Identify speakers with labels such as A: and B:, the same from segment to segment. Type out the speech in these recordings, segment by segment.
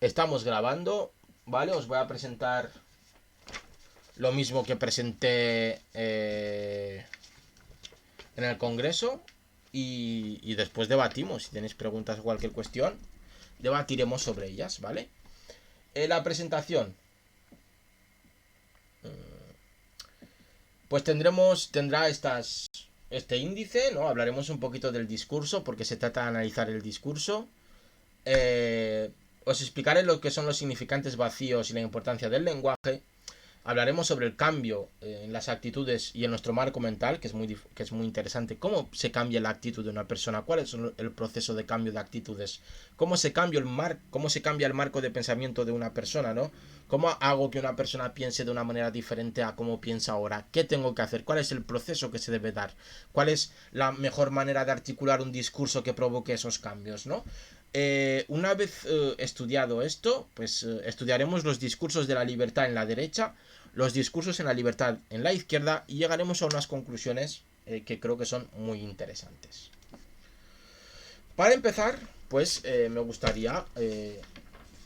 A: Estamos grabando, ¿vale? Os voy a presentar lo mismo que presenté en el Congreso y después debatimos. Si tenéis preguntas o cualquier cuestión, debatiremos sobre ellas, ¿vale? La presentación. Pues tendrá este índice, ¿no? Hablaremos un poquito del discurso, porque se trata de analizar el discurso. Os explicaré lo que son los significantes vacíos y la importancia del lenguaje. Hablaremos sobre el cambio en las actitudes y en nuestro marco mental, que es muy interesante. Cómo se cambia la actitud de una persona, cuál es el proceso de cambio de actitudes, cómo se cambia el marco de pensamiento de una persona, ¿no? Cómo hago que una persona piense de una manera diferente a cómo piensa ahora, qué tengo que hacer, cuál es el proceso que se debe dar, cuál es la mejor manera de articular un discurso que provoque esos cambios, ¿no? Una vez estudiado esto, pues estudiaremos los discursos de la libertad en la derecha, los discursos en la libertad en la izquierda y llegaremos a unas conclusiones que creo que son muy interesantes. Para empezar, pues me gustaría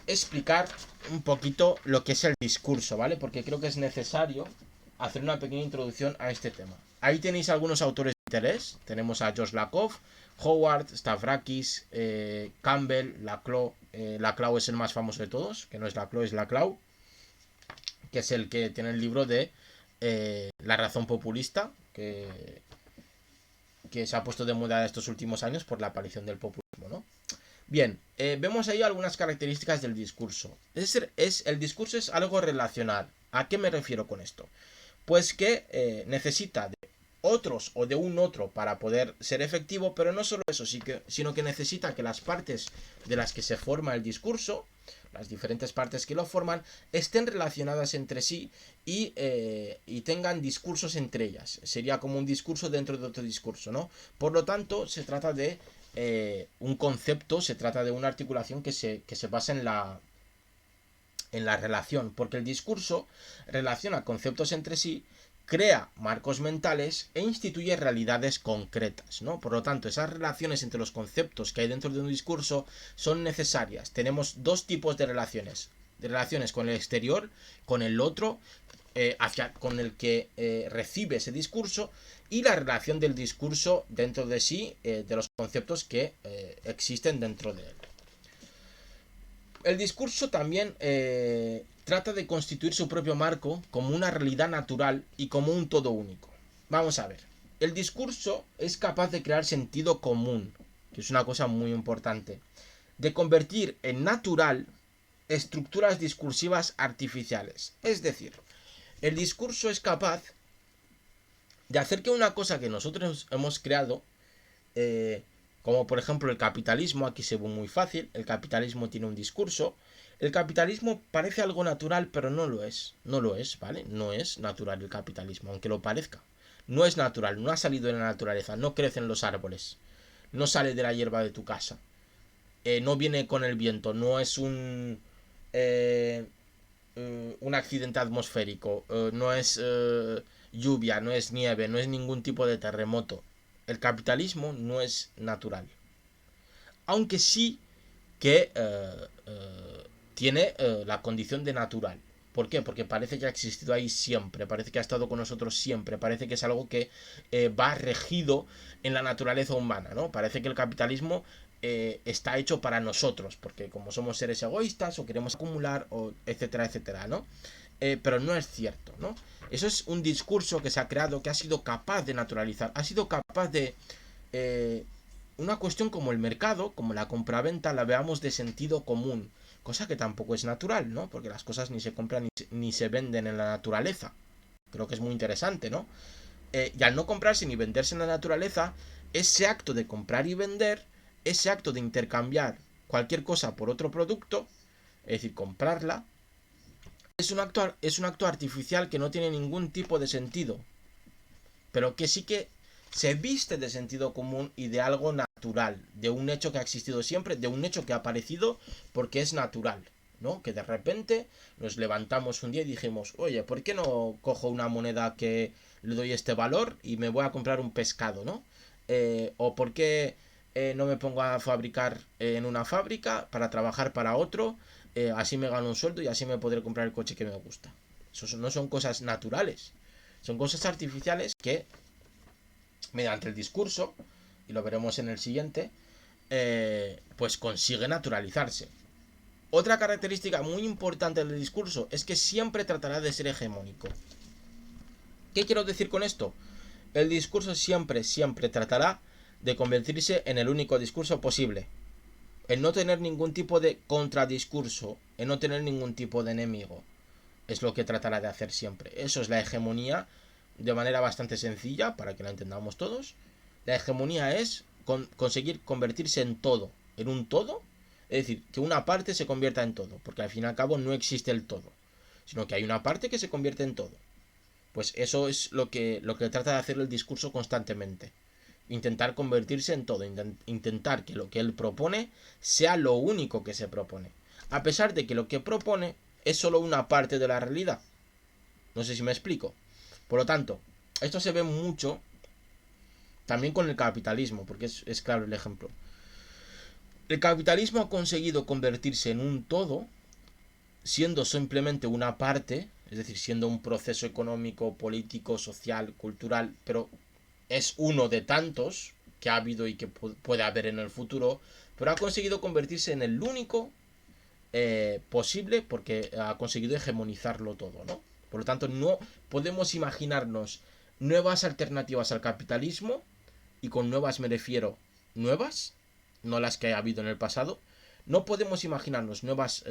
A: explicar un poquito lo que es el discurso, ¿vale? Porque creo que es necesario hacer una pequeña introducción a este tema. Ahí tenéis algunos autores de interés. Tenemos a George Lakoff, Howard, Stavrakis, Campbell, Laclau. Laclau es el más famoso de todos, que no es Laclau, es Laclau, que es el que tiene el libro de La razón populista, que se ha puesto de moda estos últimos años por la aparición del populismo, ¿no? Bien, vemos ahí algunas características del discurso. El discurso es algo relacional. ¿A qué me refiero con esto? Pues que necesita de otros o de un otro para poder ser efectivo, pero no solo eso, sino que necesita que las partes de las que se forma el discurso, las diferentes partes que lo forman, estén relacionadas entre sí y tengan discursos entre ellas. Sería como un discurso dentro de otro discurso, ¿no? Por lo tanto, se trata de un concepto, se trata de una articulación que se basa en la relación, porque el discurso relaciona conceptos entre sí, crea marcos mentales e instituye realidades concretas, ¿no? Por lo tanto, esas relaciones entre los conceptos que hay dentro de un discurso son necesarias. Tenemos dos tipos de relaciones con el exterior, con el otro, con el que recibe ese discurso, y la relación del discurso dentro de sí, de los conceptos que existen dentro de él. El discurso también trata de constituir su propio marco como una realidad natural y como un todo único. Vamos a ver. El discurso es capaz de crear sentido común, que es una cosa muy importante, de convertir en natural estructuras discursivas artificiales. Es decir, el discurso es capaz de hacer que una cosa que nosotros hemos creado, eh, como por ejemplo el capitalismo, aquí se ve muy fácil, el capitalismo tiene un discurso, el capitalismo parece algo natural, pero no lo es, ¿vale? No es natural el capitalismo, aunque lo parezca. No es natural, no ha salido de la naturaleza, no crecen los árboles, no sale de la hierba de tu casa, no viene con el viento, no es eh, un accidente atmosférico, no es lluvia, no es nieve, no es ningún tipo de terremoto. El capitalismo no es natural. Aunque sí que tiene la condición de natural. ¿Por qué? Porque parece que ha existido ahí siempre, parece que ha estado con nosotros siempre, parece que es algo que va regido en la naturaleza humana, ¿no? Parece que el capitalismo está hecho para nosotros, porque como somos seres egoístas o queremos acumular, o etcétera, etcétera, ¿no? Pero no es cierto, ¿no? Eso es un discurso que se ha creado, que ha sido capaz de naturalizar, ha sido capaz de eh, una cuestión como el mercado, como la compraventa, la veamos de sentido común, cosa que tampoco es natural, ¿no? Porque las cosas ni se compran ni se venden en la naturaleza. Creo que es muy interesante, ¿no? Y al no comprarse ni venderse en la naturaleza, ese acto de comprar y vender, ese acto de intercambiar cualquier cosa por otro producto, es decir, comprarla, es un acto artificial que no tiene ningún tipo de sentido, pero que sí que se viste de sentido común y de algo natural, de un hecho que ha existido siempre, de un hecho que ha aparecido porque es natural, ¿no? Que de repente nos levantamos un día y dijimos, oye, ¿por qué no cojo una moneda que le doy este valor y me voy a comprar un pescado, ¿no? O por qué no me pongo a fabricar en una fábrica para trabajar para otro, así me gano un sueldo y así me podré comprar el coche que me gusta. Eso no son cosas naturales, son cosas artificiales que mediante el discurso, y lo veremos en el siguiente, pues consigue naturalizarse. Otra característica muy importante del discurso es que siempre tratará de ser hegemónico. ¿Qué quiero decir con esto? El discurso siempre tratará de convertirse en el único discurso posible. El no tener ningún tipo de contradiscurso, el no tener ningún tipo de enemigo, es lo que tratará de hacer siempre. Eso es la hegemonía, de manera bastante sencilla, para que la entendamos todos. La hegemonía es conseguir convertirse en todo, en un todo. Es decir, que una parte se convierta en todo, porque al fin y al cabo no existe el todo, sino que hay una parte que se convierte en todo. Pues eso es lo que trata de hacer el discurso constantemente. Intentar convertirse en todo, intentar que lo que él propone sea lo único que se propone. A pesar de que lo que propone es solo una parte de la realidad. No sé si me explico. Por lo tanto, esto se ve mucho también con el capitalismo, porque es claro el ejemplo. El capitalismo ha conseguido convertirse en un todo, siendo simplemente una parte, es decir, siendo un proceso económico, político, social, cultural, pero es uno de tantos que ha habido y que puede haber en el futuro, pero ha conseguido convertirse en el único posible porque ha conseguido hegemonizarlo todo, ¿no? Por lo tanto, no podemos imaginarnos nuevas alternativas al capitalismo, y con nuevas me refiero nuevas, no las que ha habido en el pasado. No podemos imaginarnos nuevas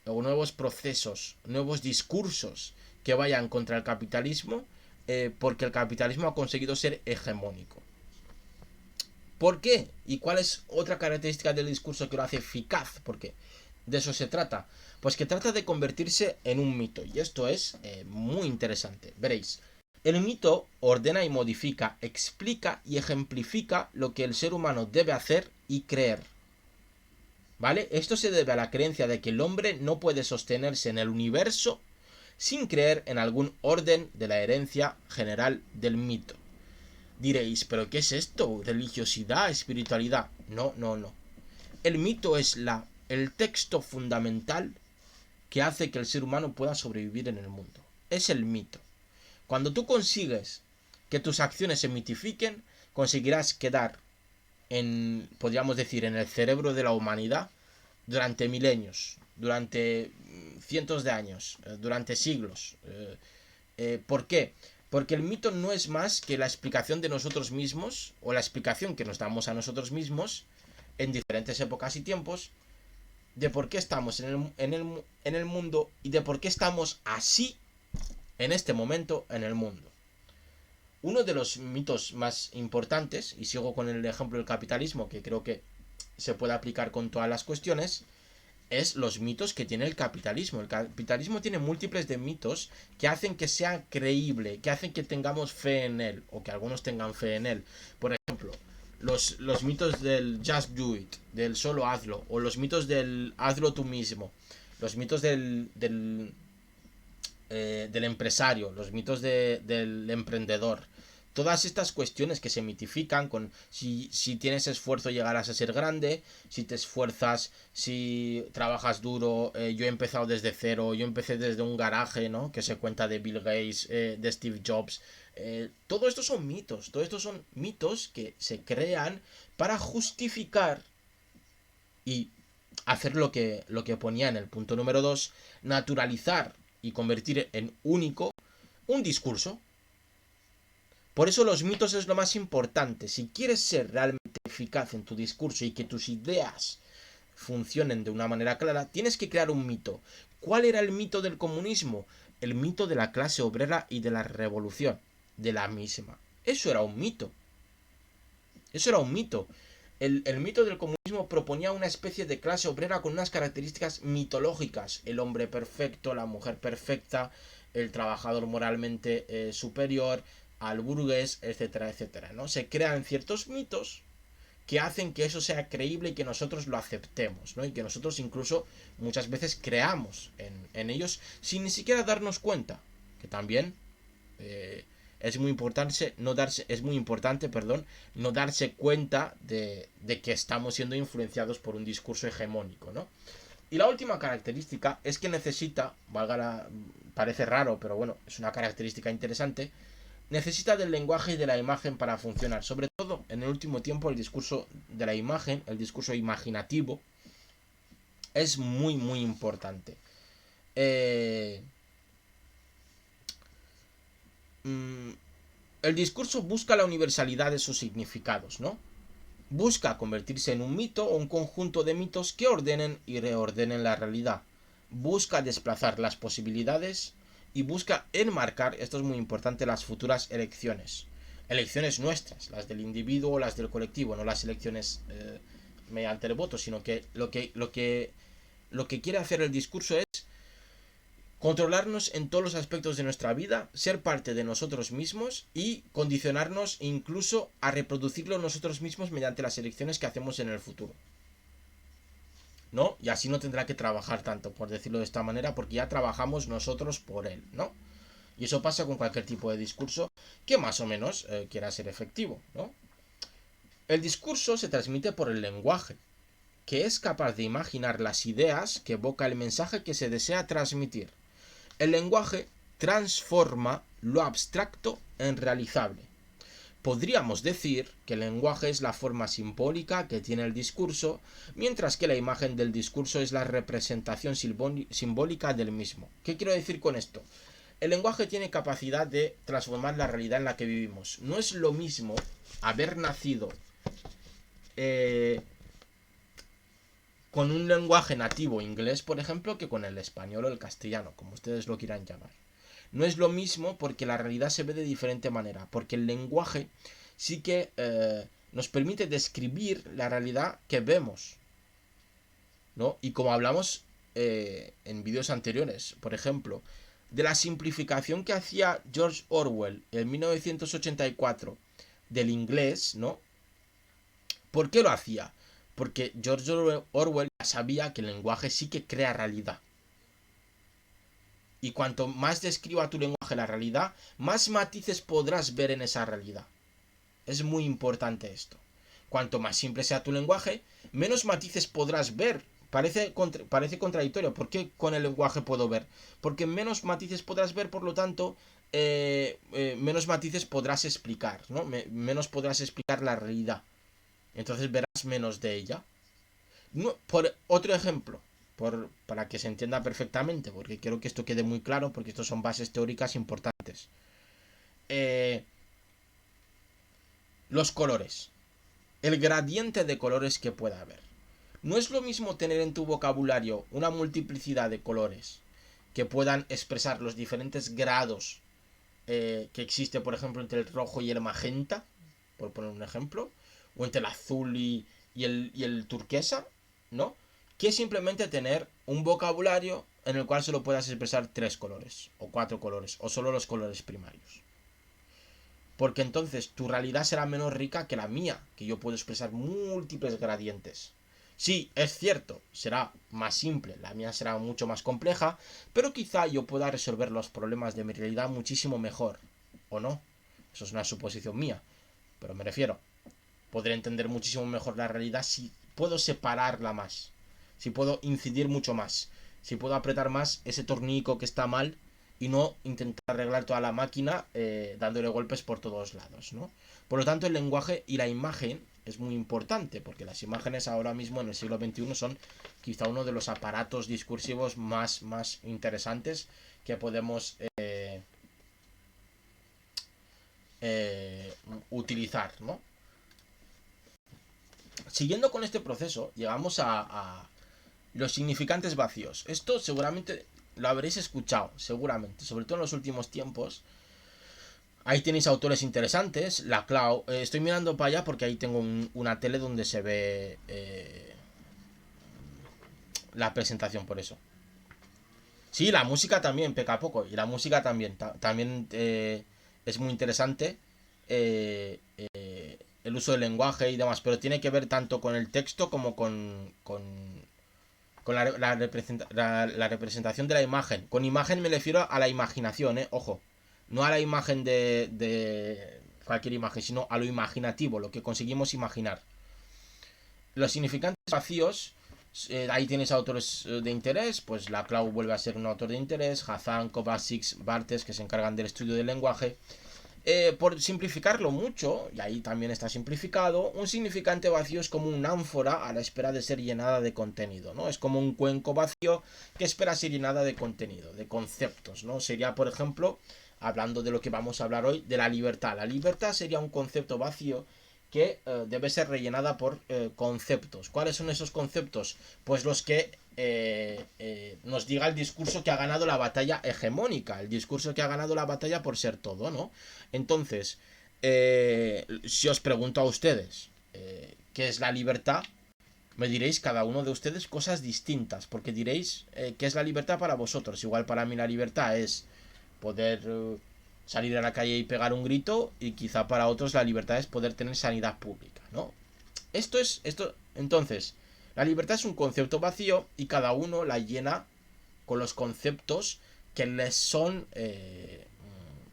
A: o nuevos procesos, nuevos discursos que vayan contra el capitalismo, porque el capitalismo ha conseguido ser hegemónico. ¿Por qué? ¿Y cuál es otra característica del discurso que lo hace eficaz? Porque de eso se trata. Pues que trata de convertirse en un mito. Y esto es muy interesante. Veréis. El mito ordena y modifica, explica y ejemplifica lo que el ser humano debe hacer y creer. ¿Vale? Esto se debe a la creencia de que el hombre no puede sostenerse en el universo sin creer en algún orden de la herencia general del mito. Diréis, ¿pero qué es esto? ¿Religiosidad? ¿Espiritualidad? No, no, no. El mito es el texto fundamental que hace que el ser humano pueda sobrevivir en el mundo. Es el mito. Cuando tú consigues que tus acciones se mitifiquen, conseguirás quedar podríamos decir, en el cerebro de la humanidad durante milenios, durante cientos de años, durante siglos. ¿Por qué? Porque el mito no es más que la explicación de nosotros mismos, o la explicación que nos damos a nosotros mismos en diferentes épocas y tiempos, de por qué estamos en el mundo y de por qué estamos así en este momento en el mundo. Uno de los mitos más importantes, y sigo con el ejemplo del capitalismo, que creo que se puede aplicar con todas las cuestiones, es los mitos que tiene el capitalismo. El capitalismo tiene múltiples de mitos que hacen que sea creíble, que hacen que tengamos fe en él, o que algunos tengan fe en él. Por ejemplo, los mitos del just do it, del solo hazlo, o los mitos del hazlo tú mismo, los mitos del empresario, los mitos del emprendedor. Todas estas cuestiones que se mitifican con si tienes esfuerzo llegarás a ser grande, si te esfuerzas, si trabajas duro, yo he empezado desde cero, yo empecé desde un garaje, ¿no? Que se cuenta de Bill Gates, de Steve Jobs. Todo esto son mitos que se crean para justificar y hacer lo que ponía en el punto número 2, naturalizar y convertir en único un discurso. Por eso los mitos es lo más importante. Si quieres ser realmente eficaz en tu discurso y que tus ideas funcionen de una manera clara, tienes que crear un mito. ¿Cuál era el mito del comunismo? El mito de la clase obrera y de la revolución, de la misma. Eso era un mito. Eso era un mito. El mito del comunismo proponía una especie de clase obrera con unas características mitológicas. El hombre perfecto, la mujer perfecta, el trabajador moralmente superior al burgués, etcétera, etcétera, ¿no? Se crean ciertos mitos que hacen que eso sea creíble y que nosotros lo aceptemos, ¿no? Y que nosotros incluso muchas veces creamos en ellos sin ni siquiera darnos cuenta. Que también es muy importante no darse cuenta de que estamos siendo influenciados por un discurso hegemónico, ¿no? Y la última característica es que parece raro, pero bueno, es una característica interesante, necesita del lenguaje y de la imagen para funcionar. Sobre todo en el último tiempo el discurso de la imagen, el discurso imaginativo, es muy muy importante. El discurso busca la universalidad de sus significados, ¿no? Busca convertirse en un mito o un conjunto de mitos que ordenen y reordenen la realidad. Busca desplazar las posibilidades y busca enmarcar, esto es muy importante, las futuras elecciones. Elecciones nuestras, las del individuo o las del colectivo, no las elecciones mediante el voto, sino que lo que quiere hacer el discurso es controlarnos en todos los aspectos de nuestra vida, ser parte de nosotros mismos y condicionarnos incluso a reproducirlo nosotros mismos mediante las elecciones que hacemos en el futuro, ¿no? Y así no tendrá que trabajar tanto, por decirlo de esta manera, porque ya trabajamos nosotros por él, ¿no? Y eso pasa con cualquier tipo de discurso que más o menos quiera ser efectivo, ¿no? El discurso se transmite por el lenguaje, que es capaz de imaginar las ideas que evoca el mensaje que se desea transmitir. El lenguaje transforma lo abstracto en realizable. Podríamos decir que el lenguaje es la forma simbólica que tiene el discurso, mientras que la imagen del discurso es la representación simbólica del mismo. ¿Qué quiero decir con esto? El lenguaje tiene capacidad de transformar la realidad en la que vivimos. No es lo mismo haber nacido con un lenguaje nativo inglés, por ejemplo, que con el español o el castellano, como ustedes lo quieran llamar. No es lo mismo porque la realidad se ve de diferente manera, porque el lenguaje sí que nos permite describir la realidad que vemos, ¿no? Y como hablamos en vídeos anteriores, por ejemplo, de la simplificación que hacía George Orwell en 1984 del inglés, ¿no? ¿Por qué lo hacía? Porque George Orwell ya sabía que el lenguaje sí que crea realidad. Y cuanto más describa tu lenguaje la realidad, más matices podrás ver en esa realidad. Es muy importante esto. Cuanto más simple sea tu lenguaje, menos matices podrás ver. Parece contradictorio. ¿Por qué con el lenguaje puedo ver? Porque menos matices podrás ver, por lo tanto, menos matices podrás explicar, ¿no? Menos podrás explicar la realidad. Entonces verás menos de ella. No, por otro ejemplo, para que se entienda perfectamente, porque quiero que esto quede muy claro, porque estos son bases teóricas importantes. Los colores. El gradiente de colores que pueda haber. No es lo mismo tener en tu vocabulario una multiplicidad de colores que puedan expresar los diferentes grados que existe, por ejemplo, entre el rojo y el magenta, por poner un ejemplo, o entre el azul y el turquesa, ¿no? Que simplemente tener un vocabulario en el cual solo puedas expresar 3 colores, o 4 colores, o solo los colores primarios. Porque entonces tu realidad será menos rica que la mía, que yo puedo expresar múltiples gradientes. Sí, es cierto, será más simple, la mía será mucho más compleja, pero quizá yo pueda resolver los problemas de mi realidad muchísimo mejor, ¿o no? Eso es una suposición mía, pero me refiero, podré entender muchísimo mejor la realidad si puedo separarla más, si puedo incidir mucho más, si puedo apretar más ese tornillo que está mal y no intentar arreglar toda la máquina dándole golpes por todos lados, ¿no? Por lo tanto, el lenguaje y la imagen es muy importante, porque las imágenes ahora mismo en el siglo XXI son quizá uno de los aparatos discursivos más interesantes que podemos utilizar, ¿no? Siguiendo con este proceso, llegamos a los significantes vacíos. Esto seguramente lo habréis escuchado, seguramente, sobre todo en los últimos tiempos. Ahí tenéis autores interesantes. La Clau. Estoy mirando para allá porque ahí tengo una tele donde se ve la presentación, por eso. Sí, la música también peca poco. Y la música también. También es muy interesante. El uso del lenguaje y demás. Pero tiene que ver tanto con el texto como con la representación de la imagen. Con imagen me refiero a la imaginación, ojo. No a la imagen de cualquier imagen, sino a lo imaginativo, lo que conseguimos imaginar. Los significantes vacíos, ahí tienes autores de interés, pues la Clau vuelve a ser un autor de interés, Hazan, Kovacic, Bartes, que se encargan del estudio del lenguaje. Por simplificarlo mucho, y ahí también está simplificado, un significante vacío es como una ánfora a la espera de ser llenada de contenido, ¿no? Es como un cuenco vacío que espera ser llenada de contenido, de conceptos, ¿no? Sería, por ejemplo, hablando de lo que vamos a hablar hoy, de la libertad. La libertad sería un concepto vacío que debe ser rellenada por conceptos. ¿Cuáles son esos conceptos? Pues los que nos diga el discurso que ha ganado la batalla hegemónica, el discurso que ha ganado la batalla por ser todo, ¿no? Entonces, si os pregunto a ustedes qué es la libertad, me diréis cada uno de ustedes cosas distintas, porque diréis qué es la libertad para vosotros. Igual para mí la libertad es poder salir a la calle y pegar un grito, y quizá para otros la libertad es poder tener sanidad pública, ¿no? Entonces, la libertad es un concepto vacío y cada uno la llena con los conceptos que les son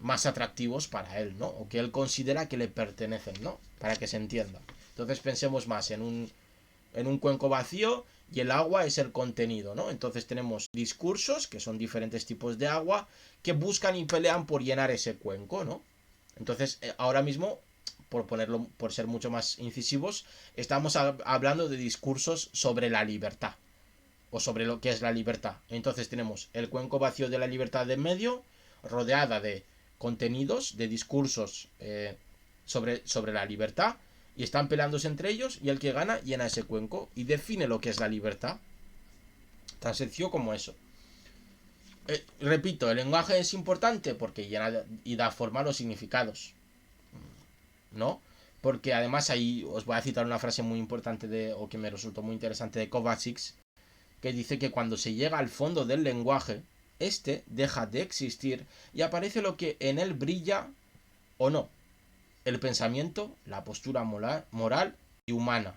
A: más atractivos para él, ¿no? O que él considera que le pertenecen, ¿no? Para que se entienda. Entonces pensemos más en un cuenco vacío, y el agua es el contenido, ¿no? Entonces tenemos discursos, que son diferentes tipos de agua, que buscan y pelean por llenar ese cuenco, ¿no? Entonces, ahora mismo, por ser mucho más incisivos, estamos hablando de discursos sobre la libertad, o sobre lo que es la libertad. Entonces tenemos el cuenco vacío de la libertad de en medio, rodeada de contenidos, de discursos sobre la libertad, y están peleándose entre ellos, y el que gana llena ese cuenco y define lo que es la libertad. Tan sencillo como eso. Repito, el lenguaje es importante porque llena y da forma a los significados, ¿no? Porque además ahí os voy a citar una frase muy importante o que me resultó muy interesante, de Kovacic, que dice que cuando se llega al fondo del lenguaje, este deja de existir y aparece lo que en él brilla o no: el pensamiento, la postura moral y humana.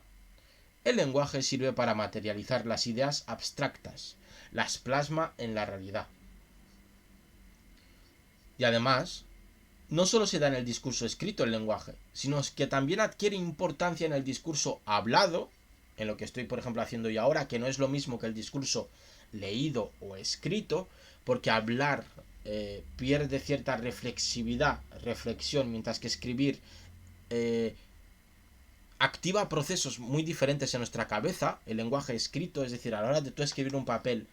A: El lenguaje sirve para materializar las ideas abstractas, las plasma en la realidad. Y además, no solo se da en el discurso escrito el lenguaje, sino que también adquiere importancia en el discurso hablado, en lo que estoy, por ejemplo, haciendo yo ahora, que no es lo mismo que el discurso leído o escrito, porque hablar pierde cierta reflexión, mientras que escribir activa procesos muy diferentes en nuestra cabeza. El lenguaje escrito, es decir, a la hora de tú escribir un papel,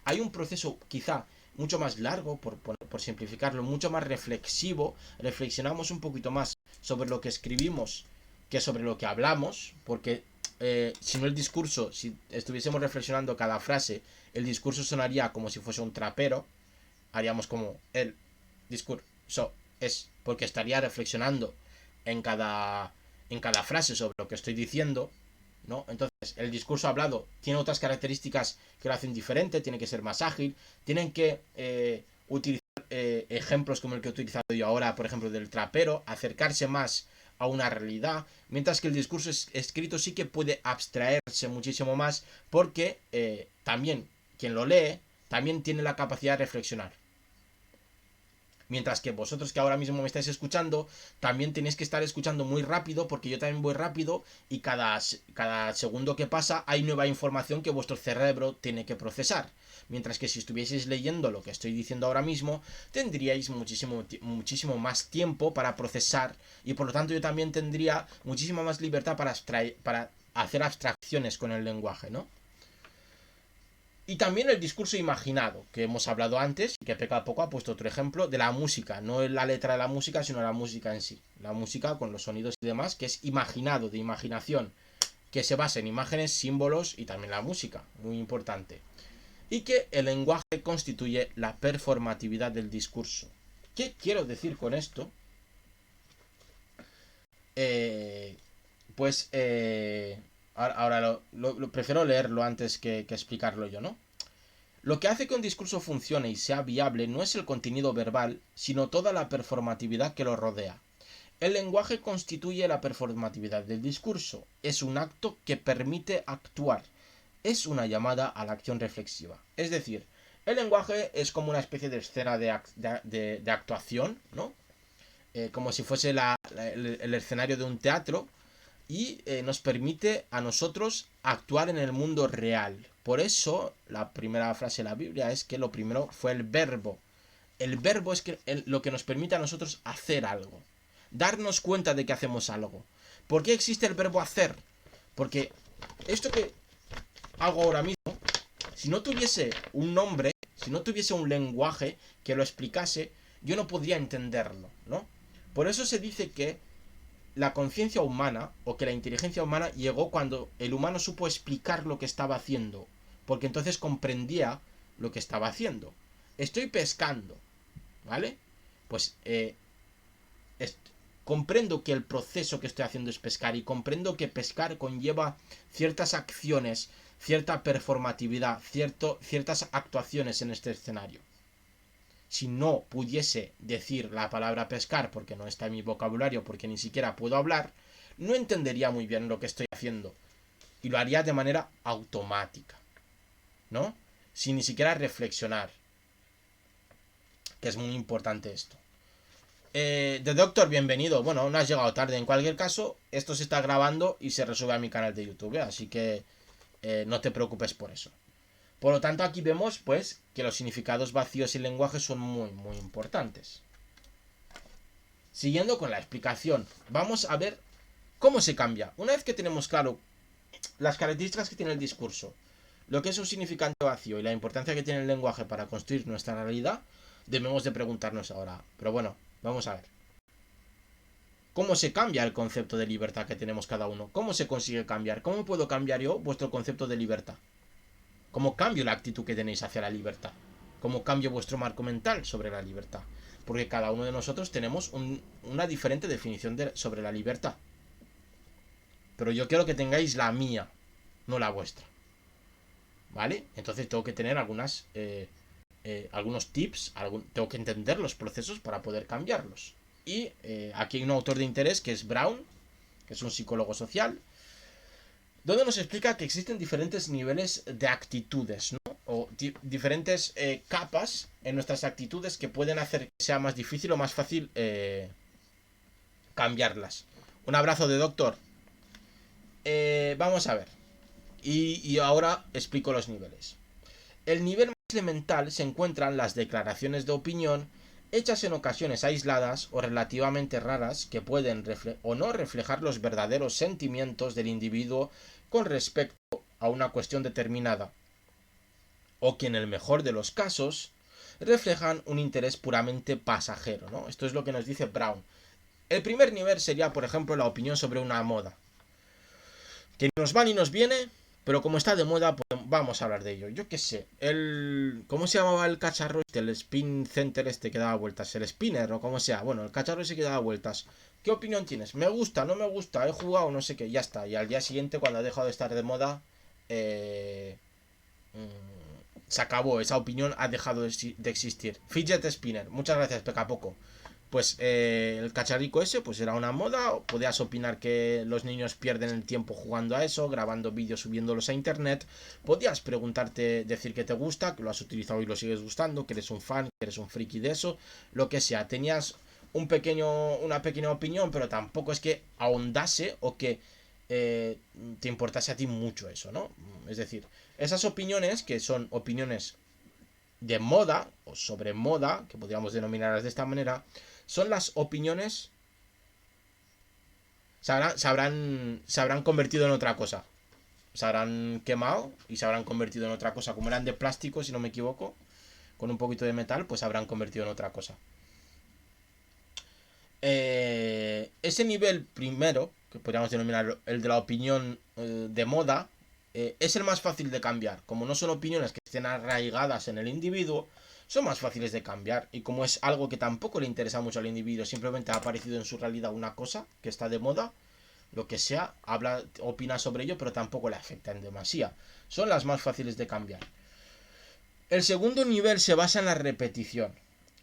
A: hay un proceso quizá mucho más largo, por simplificarlo, mucho más reflexivo. Reflexionamos un poquito más sobre lo que escribimos que sobre lo que hablamos, porque si no el discurso, si estuviésemos reflexionando cada frase, el discurso sonaría como si fuese un trapero. Haríamos como el discurso es, porque estaría reflexionando en cada frase sobre lo que estoy diciendo, ¿no? Entonces, el discurso hablado tiene otras características que lo hacen diferente, tiene que ser más ágil, tienen que utilizar ejemplos como el que he utilizado yo ahora, por ejemplo, del trapero, acercarse más a una realidad, mientras que el discurso escrito sí que puede abstraerse muchísimo más, porque también quien lo lee también tiene la capacidad de reflexionar. Mientras que vosotros que ahora mismo me estáis escuchando, también tenéis que estar escuchando muy rápido, porque yo también voy rápido, y cada segundo que pasa hay nueva información que vuestro cerebro tiene que procesar. Mientras que si estuvieseis leyendo lo que estoy diciendo ahora mismo, tendríais muchísimo más tiempo para procesar, y por lo tanto yo también tendría muchísima más libertad para hacer abstracciones con el lenguaje, ¿no? Y también el discurso imaginado, que hemos hablado antes, y que Peca Poco ha puesto otro ejemplo, de la música. No es la letra de la música, sino la música en sí. La música con los sonidos y demás, que es imaginado, de imaginación, que se basa en imágenes, símbolos y también la música, muy importante. Y que el lenguaje constituye la performatividad del discurso. ¿Qué quiero decir con esto? Ahora prefiero leerlo antes que explicarlo yo, ¿no? Lo que hace que un discurso funcione y sea viable no es el contenido verbal, sino toda la performatividad que lo rodea. El lenguaje constituye la performatividad del discurso. Es un acto que permite actuar. Es una llamada a la acción reflexiva. Es decir, El lenguaje es como una especie de escena de actuación, ¿no? Como si fuese el escenario de un teatro y nos permite a nosotros actuar en el mundo real. Por eso la primera frase de la Biblia es que lo primero fue el verbo. El verbo es lo que nos permite a nosotros hacer algo, darnos cuenta de que hacemos algo. ¿Por qué existe el verbo hacer? Porque esto que hago ahora mismo, si no tuviese un nombre, si no tuviese un lenguaje que lo explicase, yo no podría entenderlo, ¿no? Por eso se dice que la conciencia humana o que la inteligencia humana llegó cuando el humano supo explicar lo que estaba haciendo, porque entonces comprendía lo que estaba haciendo. Estoy pescando, ¿vale? Pues comprendo que el proceso que estoy haciendo es pescar y comprendo que pescar conlleva ciertas acciones, cierta performatividad, ciertas actuaciones en este escenario. Si no pudiese decir la palabra pescar porque no está en mi vocabulario, porque ni siquiera puedo hablar, no entendería muy bien lo que estoy haciendo y lo haría de manera automática, ¿no? Sin ni siquiera reflexionar, que es muy importante esto. The Doctor, bienvenido. Bueno, no has llegado tarde. En cualquier caso, esto se está grabando y se resube a mi canal de YouTube, así que no te preocupes por eso. Por lo tanto, aquí vemos, pues, que los significados vacíos y el lenguaje son muy, muy importantes. Siguiendo con la explicación, vamos a ver cómo se cambia. Una vez que tenemos claro las características que tiene el discurso, lo que es un significante vacío y la importancia que tiene el lenguaje para construir nuestra realidad, debemos de preguntarnos ahora. Pero bueno, vamos a ver. ¿Cómo se cambia el concepto de libertad que tenemos cada uno? ¿Cómo se consigue cambiar? ¿Cómo puedo cambiar yo vuestro concepto de libertad? ¿Cómo cambio la actitud que tenéis hacia la libertad? ¿Cómo cambio vuestro marco mental sobre la libertad? Porque cada uno de nosotros tenemos una diferente definición sobre la libertad. Pero yo quiero que tengáis la mía, no la vuestra. ¿Vale? Entonces tengo que tener algunos tips, tengo que entender los procesos para poder cambiarlos. Y aquí hay un autor de interés que es Brown, que es un psicólogo social, donde nos explica que existen diferentes niveles de actitudes, ¿no? O diferentes capas en nuestras actitudes que pueden hacer que sea más difícil o más fácil cambiarlas. Un abrazo de doctor. Vamos a ver. Y ahora explico los niveles. El nivel más elemental se encuentran las declaraciones de opinión hechas en ocasiones aisladas o relativamente raras que pueden o no reflejar los verdaderos sentimientos del individuo con respecto a una cuestión determinada, o que en el mejor de los casos reflejan un interés puramente pasajero, ¿no? Esto es lo que nos dice Brown. El primer nivel sería, por ejemplo, la opinión sobre una moda, que ni nos va ni nos viene, pero como está de moda, pues vamos a hablar de ello. Yo qué sé, ¿cómo se llamaba el cacharro este? El spin center este que daba vueltas, el spinner o como sea. Bueno, el cacharro ese que daba vueltas. ¿Qué opinión tienes? ¿Me gusta? ¿No me gusta? ¿He jugado? No sé qué, ya está. Y al día siguiente, cuando ha dejado de estar de moda, se acabó. Esa opinión ha dejado de existir. Fidget spinner. Muchas gracias, Pecapoco. Pues el cacharrico ese pues era una moda, podías opinar que los niños pierden el tiempo jugando a eso, grabando vídeos, subiéndolos a internet, podías preguntarte, decir que te gusta, que lo has utilizado y lo sigues gustando, que eres un fan, que eres un friki de eso, lo que sea, tenías una pequeña opinión, pero tampoco es que ahondase o que te importase a ti mucho eso, ¿no? Es decir, esas opiniones que son opiniones de moda o sobre moda, que podríamos denominarlas de esta manera, son las opiniones. Se habrán convertido en otra cosa. Se habrán quemado y se habrán convertido en otra cosa. Como eran de plástico, si no me equivoco, con un poquito de metal, pues se habrán convertido en otra cosa. Ese nivel primero, que podríamos denominar el de la opinión de moda, es el más fácil de cambiar. Como no son opiniones que estén arraigadas en el individuo, son más fáciles de cambiar. Y como es algo que tampoco le interesa mucho al individuo, simplemente ha aparecido en su realidad una cosa que está de moda, lo que sea, opina sobre ello, pero tampoco le afecta en demasía. Son las más fáciles de cambiar. El segundo nivel se basa en la repetición.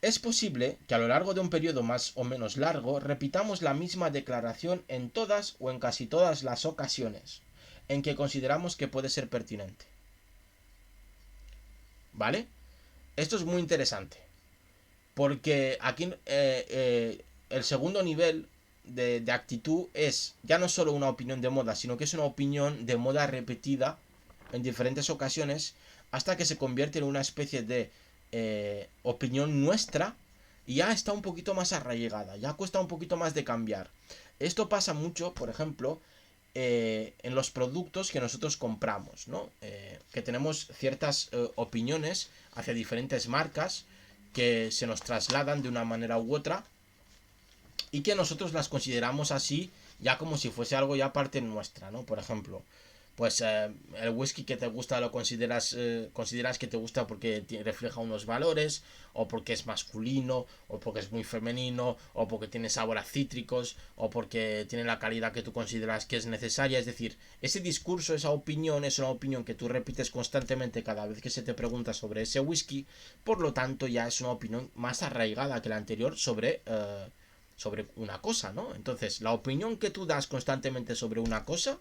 A: Es posible que a lo largo de un periodo más o menos largo repitamos la misma declaración en todas o en casi todas las ocasiones en que consideramos que puede ser pertinente. ¿Vale? esto es muy interesante. Porque aquí el segundo nivel de actitud es ya no solo una opinión de moda, sino que es una opinión de moda repetida en diferentes ocasiones hasta que se convierte en una especie de opinión nuestra y ya está un poquito más arraigada, ya cuesta un poquito más de cambiar. Esto pasa mucho, por ejemplo, en los productos que nosotros compramos, ¿no? Que tenemos ciertas opiniones hacia diferentes marcas que se nos trasladan de una manera u otra y que nosotros las consideramos así ya como si fuese algo ya parte nuestra, ¿no? Por ejemplo, pues el whisky que te gusta lo consideras que te gusta porque refleja unos valores, o porque es masculino, o porque es muy femenino, o porque tiene sabor a cítricos, o porque tiene la calidad que tú consideras que es necesaria. Es decir, ese discurso, esa opinión es una opinión que tú repites constantemente cada vez que se te pregunta sobre ese whisky, por lo tanto ya es una opinión más arraigada que la anterior sobre una cosa, ¿no? Entonces, la opinión que tú das constantemente sobre una cosa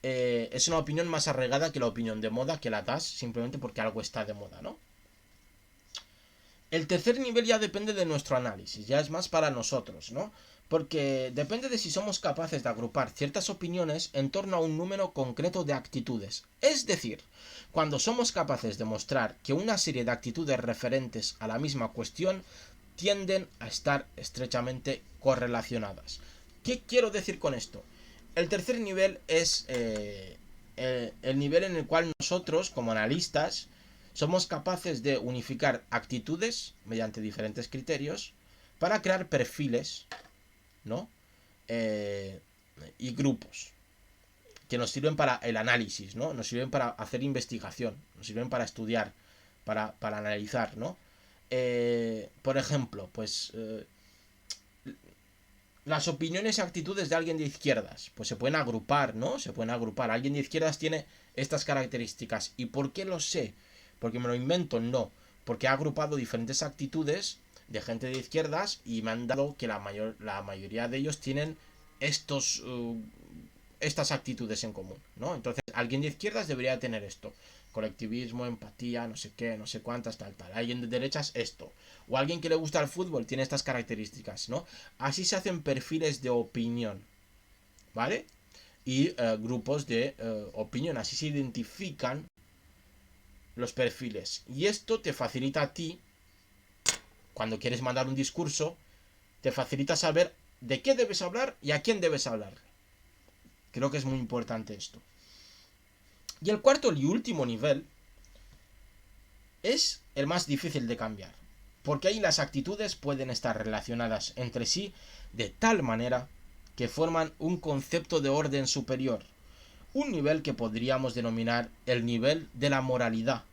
A: es una opinión más arraigada que la opinión de moda que la das simplemente porque algo está de moda, ¿no? El tercer nivel ya depende de nuestro análisis, ya es más para nosotros, ¿no? Porque depende de si somos capaces de agrupar ciertas opiniones en torno a un número concreto de actitudes. Es decir, cuando somos capaces de mostrar que una serie de actitudes referentes a la misma cuestión tienden a estar estrechamente correlacionadas. ¿Qué quiero decir con esto? El tercer nivel es el nivel en el cual nosotros, como analistas, somos capaces de unificar actitudes mediante diferentes criterios para crear perfiles, ¿no? Y grupos que nos sirven para el análisis, ¿no? Nos sirven para hacer investigación, nos sirven para estudiar, para analizar, ¿no? Por ejemplo, pues las opiniones y actitudes de alguien de izquierdas, pues se pueden agrupar, ¿no? Se pueden agrupar. Alguien de izquierdas tiene estas características. ¿Y por qué lo sé? ¿Porque me lo invento? No. Porque he agrupado diferentes actitudes de gente de izquierdas y me han dado que la mayoría de ellos tienen estas actitudes en común, ¿no? Entonces, alguien de izquierdas debería tener esto. Colectivismo, empatía, no sé qué, no sé cuántas, tal. Alguien de derechas, esto. O alguien que le gusta el fútbol tiene estas características, ¿no? Así se hacen perfiles de opinión, ¿vale? Y grupos de opinión. Así se identifican los perfiles. Y esto te facilita a ti, cuando quieres mandar un discurso, te facilita saber de qué debes hablar y a quién debes hablar. Creo que es muy importante esto. Y el cuarto y último nivel es el más difícil de cambiar, porque ahí las actitudes pueden estar relacionadas entre sí de tal manera que forman un concepto de orden superior, un nivel que podríamos denominar el nivel de la moralidad,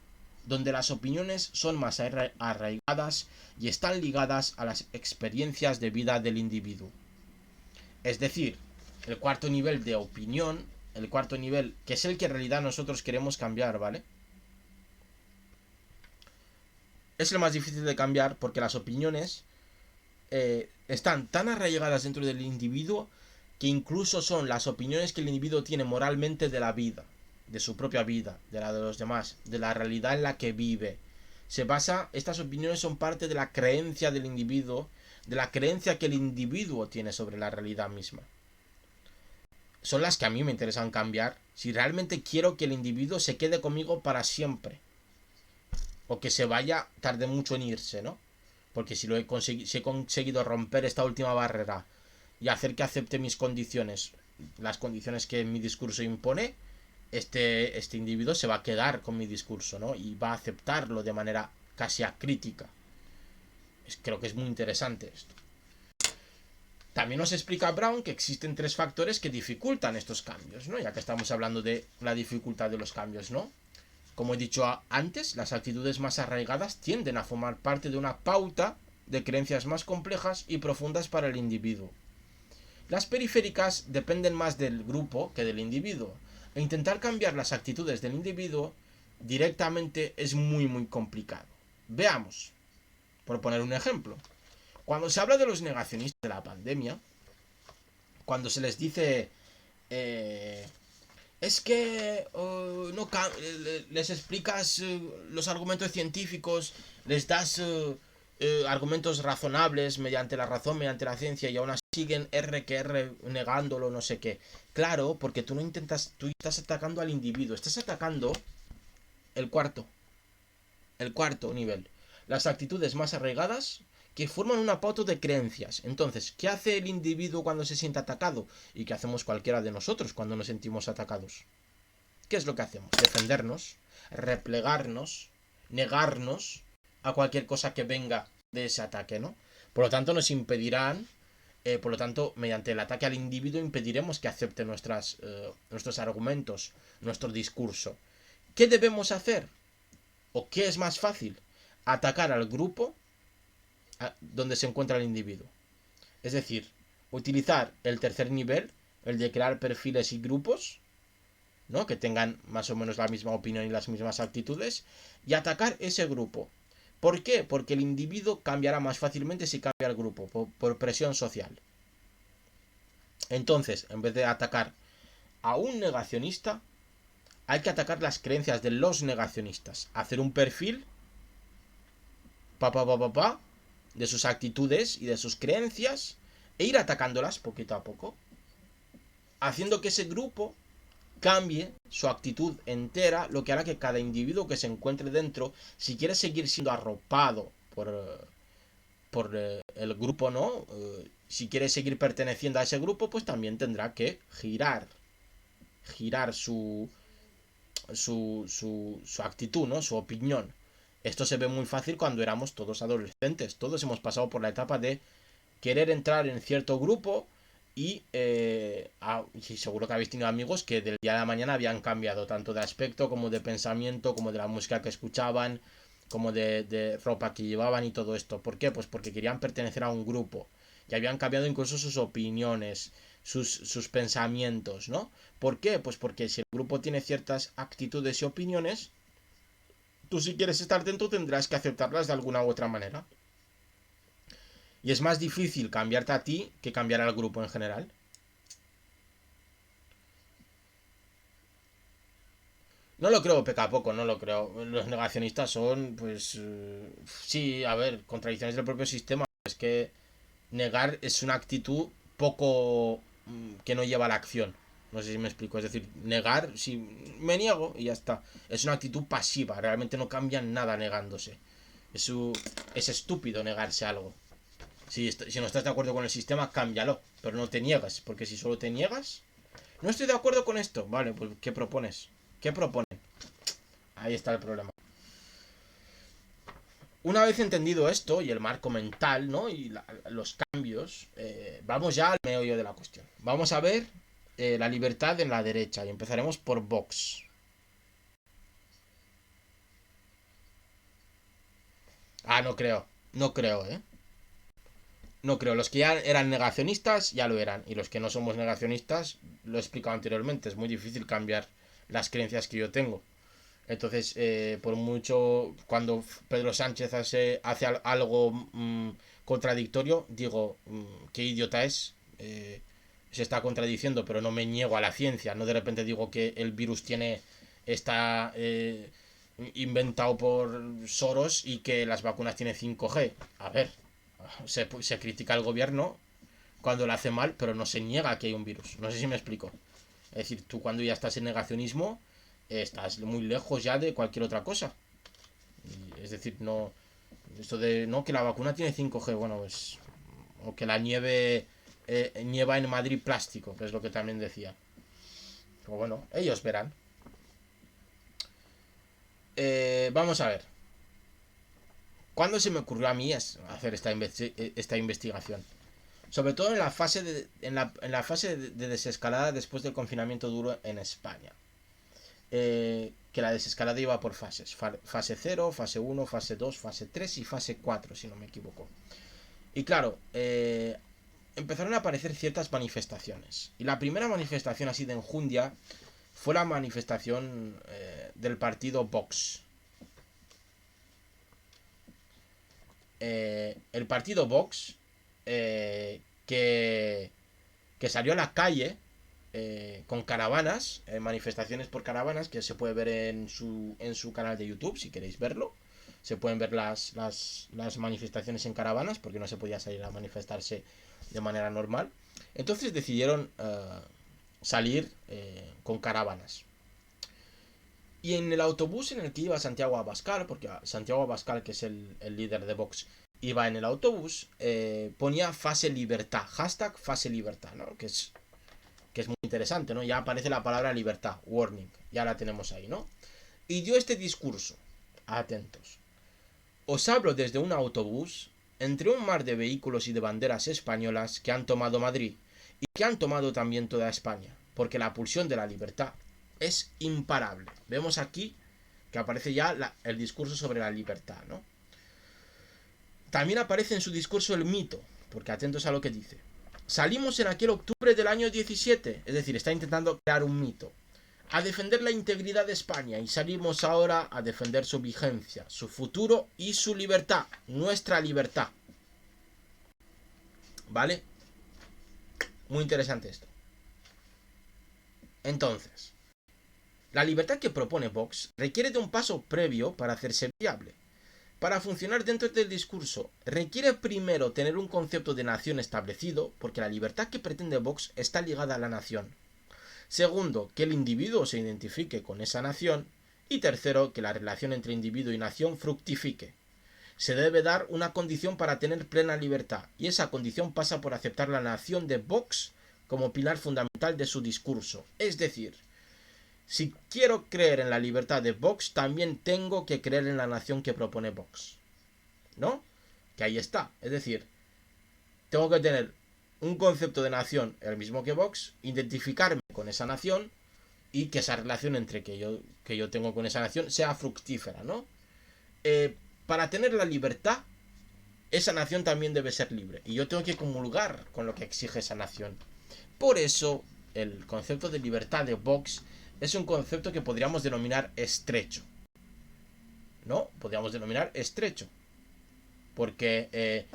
A: donde las opiniones son más arraigadas y están ligadas a las experiencias de vida del individuo. Es decir, el cuarto nivel de opinión, el cuarto nivel, que es el que en realidad nosotros queremos cambiar, ¿vale? Es el más difícil de cambiar porque las opiniones están tan arraigadas dentro del individuo que incluso son las opiniones que el individuo tiene moralmente de la vida, de su propia vida, de la de los demás, de la realidad en la que vive. Estas opiniones son parte de la creencia del individuo, de la creencia que el individuo tiene sobre la realidad misma. Son las que a mí me interesan cambiar si realmente quiero que el individuo se quede conmigo para siempre. O que se vaya, tarde mucho en irse, ¿no? Porque si si he conseguido romper esta última barrera y hacer que acepte mis condiciones, las condiciones que mi discurso impone, este individuo se va a quedar con mi discurso, ¿no? Y va a aceptarlo de manera casi acrítica. Creo que es muy interesante esto. También nos explica Brown que existen 3 factores que dificultan estos cambios, ¿no? Ya que estamos hablando de la dificultad de los cambios, ¿no? Como he dicho antes, las actitudes más arraigadas tienden a formar parte de una pauta de creencias más complejas y profundas para el individuo. Las periféricas dependen más del grupo que del individuo, e intentar cambiar las actitudes del individuo directamente es muy complicado. Veamos, por poner un ejemplo. Cuando se habla de los negacionistas de la pandemia, cuando se les dice es que no les explicas los argumentos científicos, les das argumentos razonables mediante la razón, mediante la ciencia y aún así siguen R que R negándolo, no sé qué. Claro, porque tú no intentas, tú estás atacando al individuo, estás atacando el cuarto, el cuarto nivel. Las actitudes más arraigadas que forman una pauta de creencias. Entonces, ¿qué hace el individuo cuando se siente atacado? ¿Y qué hacemos cualquiera de nosotros cuando nos sentimos atacados? ¿Qué es lo que hacemos? Defendernos, replegarnos, negarnos a cualquier cosa que venga de ese ataque, ¿no? Por lo tanto, nos impedirán, por lo tanto, mediante el ataque al individuo impediremos que acepte nuestros argumentos, nuestro discurso. ¿Qué debemos hacer? ¿O qué es más fácil? Atacar al grupo donde se encuentra el individuo. Es decir, utilizar el tercer nivel, el de crear perfiles y grupos, ¿no? Que tengan más o menos la misma opinión y las mismas actitudes, y atacar ese grupo. ¿Por qué? Porque el individuo cambiará más fácilmente si cambia el grupo, por presión social. Entonces, en vez de atacar a un negacionista, hay que atacar las creencias de los negacionistas. Hacer un perfil, de sus actitudes y de sus creencias, e ir atacándolas poquito a poco, haciendo que ese grupo cambie su actitud entera, lo que hará que cada individuo que se encuentre dentro, si quiere seguir siendo arropado por el grupo, ¿no? Si quiere seguir perteneciendo a ese grupo, pues también tendrá que girar su actitud, ¿no? Su opinión. Esto se ve muy fácil cuando éramos todos adolescentes. Todos hemos pasado por la etapa de querer entrar en cierto grupo y seguro que habéis tenido amigos que del día a la mañana habían cambiado tanto de aspecto como de pensamiento, como de la música que escuchaban, como de ropa que llevaban y todo esto. ¿Por qué? Pues porque querían pertenecer a un grupo y habían cambiado incluso sus opiniones, sus pensamientos, ¿no? ¿Por qué? Pues porque si el grupo tiene ciertas actitudes y opiniones, tú si quieres estar dentro tendrás que aceptarlas de alguna u otra manera. Y es más difícil cambiarte a ti que cambiar al grupo en general. No lo creo, peca poco, no lo creo. Los negacionistas son, pues, sí, a ver, contradicciones del propio sistema. Es que negar es una actitud poco que no lleva a la acción. No sé si me explico. Es decir, negar, si me niego y ya está. Es una actitud pasiva. Realmente no cambia nada negándose. Es, es estúpido negarse a algo. Si no estás de acuerdo con el sistema, cámbialo. Pero no te niegas. Porque si solo te niegas, no estoy de acuerdo con esto. Vale, pues ¿qué propones? ¿Qué propones? Ahí está el problema. Una vez entendido esto y el marco mental, ¿no? Y los cambios, vamos ya al meollo de la cuestión. Vamos a ver la libertad en la derecha y empezaremos por Vox. Ah, no creo. No creo, ¿eh? No creo. Los que ya eran negacionistas ya lo eran. Y los que no somos negacionistas, lo he explicado anteriormente. Es muy difícil cambiar las creencias que yo tengo. Entonces, por mucho, cuando Pedro Sánchez hace algo contradictorio, digo, qué idiota es, se está contradiciendo, pero no me niego a la ciencia, no de repente digo que el virus está inventado por Soros y que las vacunas tienen 5G. A ver, se critica al gobierno cuando lo hace mal, pero no se niega que hay un virus. No sé si me explico. Es decir, tú cuando ya estás en negacionismo, estás muy lejos ya de cualquier otra cosa. Es decir, no. Esto de. No, que la vacuna tiene 5G, bueno, pues. O que la nieve. Nieva en Madrid plástico, que es lo que también decía. Pero bueno, ellos verán. Vamos a ver. ¿Cuándo se me ocurrió a mí hacer esta investigación? Sobre todo en la fase en la fase de desescalada después del confinamiento duro en España. Que la desescalada iba por fases. Fase 0, fase 1, fase 2, fase 3 y fase 4, si no me equivoco. Y claro, empezaron a aparecer ciertas manifestaciones. Y la primera manifestación así de enjundia fue la manifestación del partido Vox. El partido Vox, que salió a la calle con caravanas, manifestaciones por caravanas, que se puede ver en su canal de YouTube, si queréis verlo. Se pueden ver las manifestaciones en caravanas, porque no se podía salir a manifestarse de manera normal. Entonces decidieron salir con caravanas. Y en el autobús en el que iba Santiago Abascal, porque Santiago Abascal, que es el líder de Vox, iba en el autobús, ponía fase libertad, hashtag fase libertad, ¿no? Que es muy interesante, ¿no? Ya aparece la palabra libertad, warning, ya la tenemos ahí, ¿no? Y dio este discurso, atentos. Os hablo desde un autobús, entre un mar de vehículos y de banderas españolas que han tomado Madrid, y que han tomado también toda España, porque la pulsión de la libertad es imparable. Vemos aquí que aparece ya el discurso sobre la libertad, ¿no? También aparece en su discurso el mito, porque atentos a lo que dice. Salimos en aquel octubre del año 17, es decir, está intentando crear un mito, a defender la integridad de España, y salimos ahora a defender su vigencia, su futuro y su libertad, nuestra libertad. ¿Vale? Muy interesante esto. Entonces, la libertad que propone Vox requiere de un paso previo para hacerse viable. Para funcionar dentro del discurso, requiere primero tener un concepto de nación establecido, porque la libertad que pretende Vox está ligada a la nación. Segundo, que el individuo se identifique con esa nación. Y tercero, que la relación entre individuo y nación fructifique. Se debe dar una condición para tener plena libertad, y esa condición pasa por aceptar la nación de Vox como pilar fundamental de su discurso. Es decir, si quiero creer en la libertad de Vox, también tengo que creer en la nación que propone Vox, ¿no? Que ahí está. Es decir, tengo que tener un concepto de nación el mismo que Vox, identificarme con esa nación y que esa relación entre que yo tengo con esa nación sea fructífera, ¿no? Para tener la libertad, esa nación también debe ser libre. Y yo tengo que comulgar con lo que exige esa nación. Por eso, el concepto de libertad de Vox es un concepto que podríamos denominar estrecho, ¿no? Podríamos denominar estrecho, porque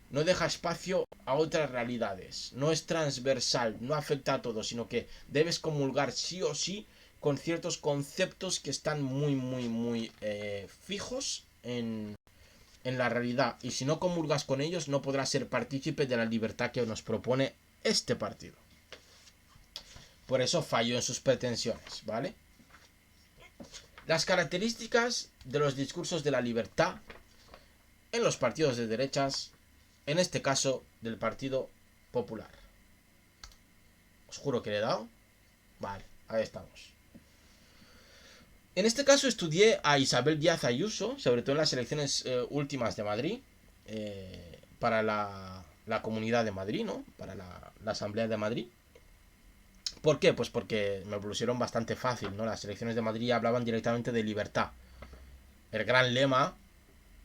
A: no deja espacio a otras realidades, no es transversal, no afecta a todo, sino que debes comulgar sí o sí con ciertos conceptos que están muy fijos en la realidad, y si no comulgas con ellos no podrás ser partícipe de la libertad que nos propone este partido. Por eso falló en sus pretensiones, ¿vale? Las características de los discursos de la libertad en los partidos de derechas, en este caso del Partido Popular. Os juro que le he dado. Vale, ahí estamos. En este caso estudié a Isabel Díaz Ayuso, sobre todo en las elecciones últimas de Madrid, para la Comunidad de Madrid, ¿no? Para la Asamblea de Madrid. ¿Por qué? Pues porque me pusieron bastante fácil, ¿no? Las elecciones de Madrid hablaban directamente de libertad. El gran lema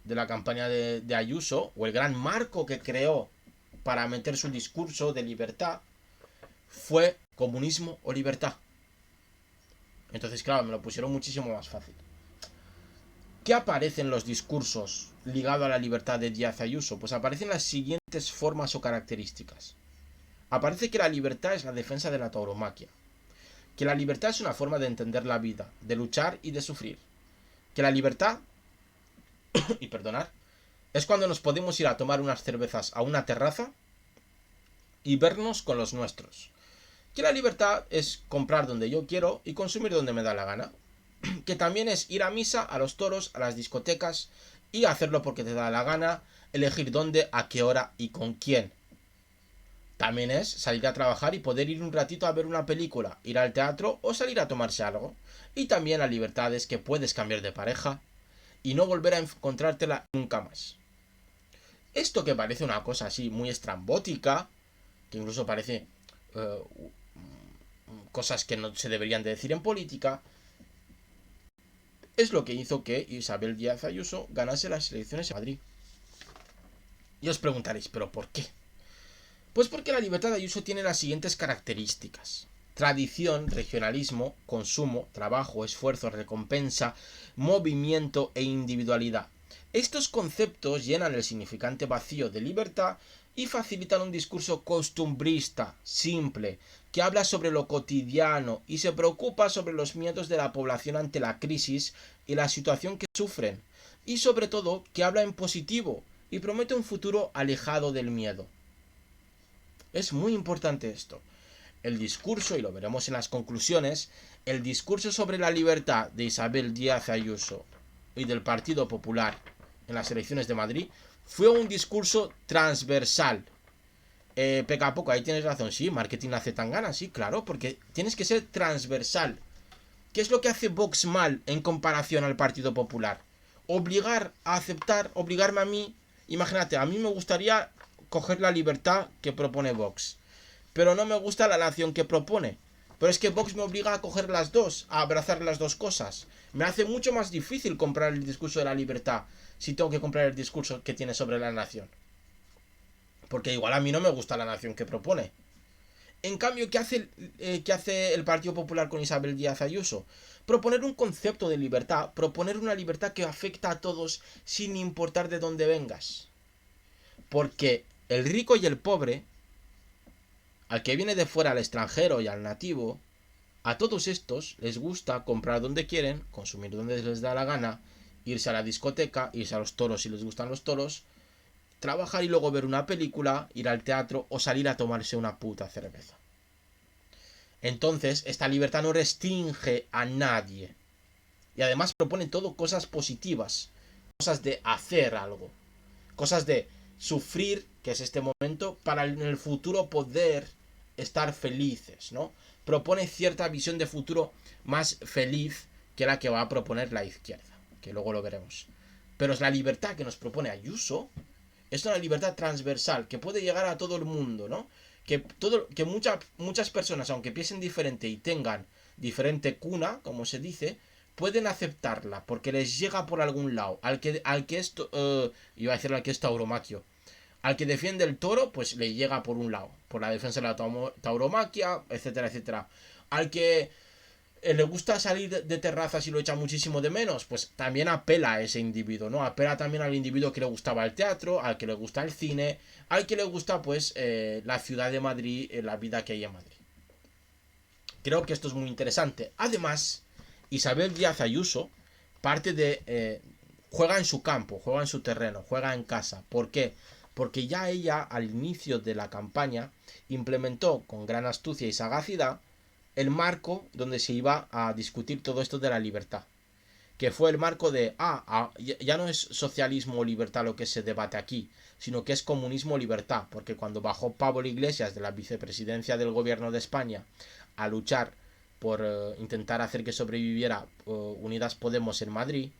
A: de la campaña de Ayuso, o el gran marco que creó para meter su discurso de libertad, fue comunismo o libertad. Entonces, claro, me lo pusieron muchísimo más fácil. ¿Qué aparece en los discursos ligado a la libertad de Díaz Ayuso? Pues aparecen las siguientes formas o características. Aparece que la libertad es la defensa de la tauromaquia, que la libertad es una forma de entender la vida, de luchar y de sufrir, que la libertad, y perdonar, es cuando nos podemos ir a tomar unas cervezas a una terraza y vernos con los nuestros, que la libertad es comprar donde yo quiero y consumir donde me da la gana, que también es ir a misa, a los toros, a las discotecas y hacerlo porque te da la gana, elegir dónde, a qué hora y con quién. También es salir a trabajar y poder ir un ratito a ver una película, ir al teatro o salir a tomarse algo. Y también la libertad es que puedes cambiar de pareja y no volver a encontrártela nunca más. Esto que parece una cosa así muy estrambótica, que incluso parece cosas que no se deberían de decir en política, es lo que hizo que Isabel Díaz Ayuso ganase las elecciones en Madrid. Y os preguntaréis, ¿pero por qué? Pues porque la libertad de Ayuso tiene las siguientes características: tradición, regionalismo, consumo, trabajo, esfuerzo, recompensa, movimiento e individualidad. Estos conceptos llenan el significante vacío de libertad y facilitan un discurso costumbrista, simple, que habla sobre lo cotidiano y se preocupa sobre los miedos de la población ante la crisis y la situación que sufren, y sobre todo que habla en positivo y promete un futuro alejado del miedo. Es muy importante esto. El discurso, y lo veremos en las conclusiones, el discurso sobre la libertad de Isabel Díaz Ayuso y del Partido Popular en las elecciones de Madrid fue un discurso transversal. Peca a poco, ahí tienes razón, sí, marketing hace tan ganas, sí, claro, porque tienes que ser transversal. ¿Qué es lo que hace Vox mal en comparación al Partido Popular? Obligar a aceptar, obligarme a mí, imagínate, a mí me gustaría coger la libertad que propone Vox, pero no me gusta la nación que propone. Pero es que Vox me obliga a coger las dos, a abrazar las dos cosas. Me hace mucho más difícil comprar el discurso de la libertad si tengo que comprar el discurso que tiene sobre la nación. Porque igual a mí no me gusta la nación que propone. En cambio, qué hace el Partido Popular con Isabel Díaz Ayuso? Proponer un concepto de libertad, proponer una libertad que afecta a todos sin importar de dónde vengas. Porque el rico y el pobre, al que viene de fuera, al extranjero y al nativo, a todos estos les gusta comprar donde quieren, consumir donde les da la gana, irse a la discoteca, irse a los toros si les gustan los toros, trabajar y luego ver una película, ir al teatro o salir a tomarse una puta cerveza. Entonces, esta libertad no restringe a nadie. Y además propone todo cosas positivas, cosas de hacer algo, cosas de sufrir, que es este momento, para en el futuro poder estar felices, ¿no? Propone cierta visión de futuro más feliz que la que va a proponer la izquierda, que luego lo veremos. Pero es la libertad que nos propone Ayuso, es una libertad transversal que puede llegar a todo el mundo, ¿no? Que muchas personas, aunque piensen diferente y tengan diferente cuna, como se dice, pueden aceptarla porque les llega por algún lado. Al que esto, iba a decir al que es tauromaquio, al que defiende el toro, pues le llega por un lado, por la defensa de la tauromaquia, etcétera, etcétera. Al que le gusta salir de terrazas y lo echa muchísimo de menos, pues también apela a ese individuo, ¿no? Apela también al individuo que le gustaba el teatro, al que le gusta el cine, al que le gusta, pues, la ciudad de Madrid, la vida que hay en Madrid. Creo que esto es muy interesante. Además, Isabel Díaz Ayuso parte de... juega en su campo, juega en su terreno, juega en casa. ¿Por qué? Porque ya ella, al inicio de la campaña, implementó con gran astucia y sagacidad el marco donde se iba a discutir todo esto de la libertad. Que fue el marco de, ya no es socialismo o libertad lo que se debate aquí, sino que es comunismo o libertad, porque cuando bajó Pablo Iglesias de la vicepresidencia del gobierno de España a luchar por intentar hacer que sobreviviera Unidas Podemos en Madrid,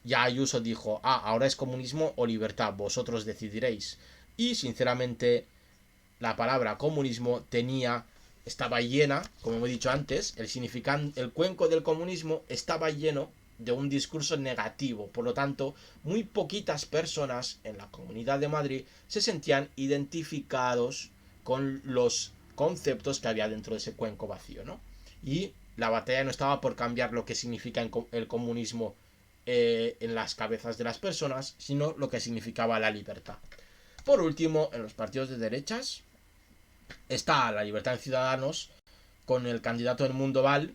A: ya Ayuso dijo, ahora es comunismo o libertad, vosotros decidiréis. Y sinceramente la palabra comunismo estaba llena, como he dicho antes, el cuenco del comunismo estaba lleno de un discurso negativo. Por lo tanto, muy poquitas personas en la Comunidad de Madrid se sentían identificados con los conceptos que había dentro de ese cuenco vacío, ¿no? Y la batalla no estaba por cambiar lo que significa el comunismo en las cabezas de las personas, sino lo que significaba la libertad. Por último, en los partidos de derechas está la Libertad de Ciudadanos con el candidato del Mundo Val,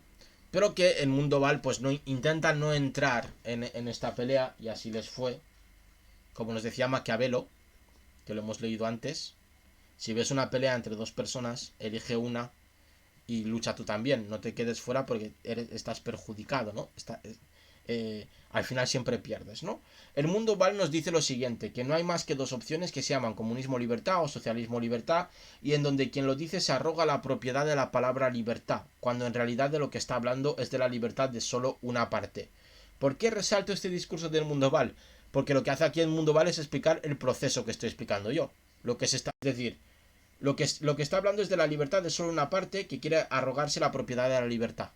A: pero que el Mundo Val pues no intentan no entrar en esta pelea y así les fue. Como nos decía Maquiavelo, que lo hemos leído antes, si ves una pelea entre dos personas, elige una y lucha tú también, no te quedes fuera porque estás perjudicado, ¿no? Al final siempre pierdes, ¿no? El Mundo Val nos dice lo siguiente, que no hay más que dos opciones que se llaman comunismo libertad o socialismo libertad, y en donde quien lo dice se arroga la propiedad de la palabra libertad, cuando en realidad de lo que está hablando es de la libertad de solo una parte. ¿Por qué resalto este discurso del Mundo Val? Porque lo que hace aquí el Mundo Val es explicar el proceso que estoy explicando yo. Es decir, lo que está hablando es de la libertad de solo una parte que quiere arrogarse la propiedad de la libertad.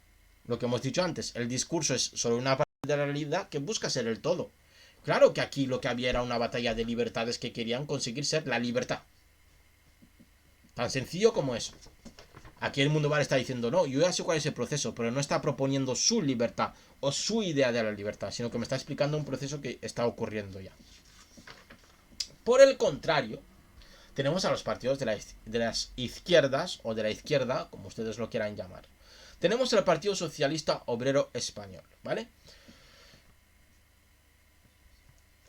A: Lo que hemos dicho antes, el discurso es solo una parte de la realidad que busca ser el todo. Claro que aquí lo que había era una batalla de libertades que querían conseguir ser la libertad. Tan sencillo como eso. Aquí el Mundo Val está diciendo, no, yo ya sé cuál es el proceso, pero no está proponiendo su libertad o su idea de la libertad, sino que me está explicando un proceso que está ocurriendo ya. Por el contrario, tenemos a los partidos de las izquierdas, o de la izquierda, como ustedes lo quieran llamar. Tenemos el Partido Socialista Obrero Español, ¿vale?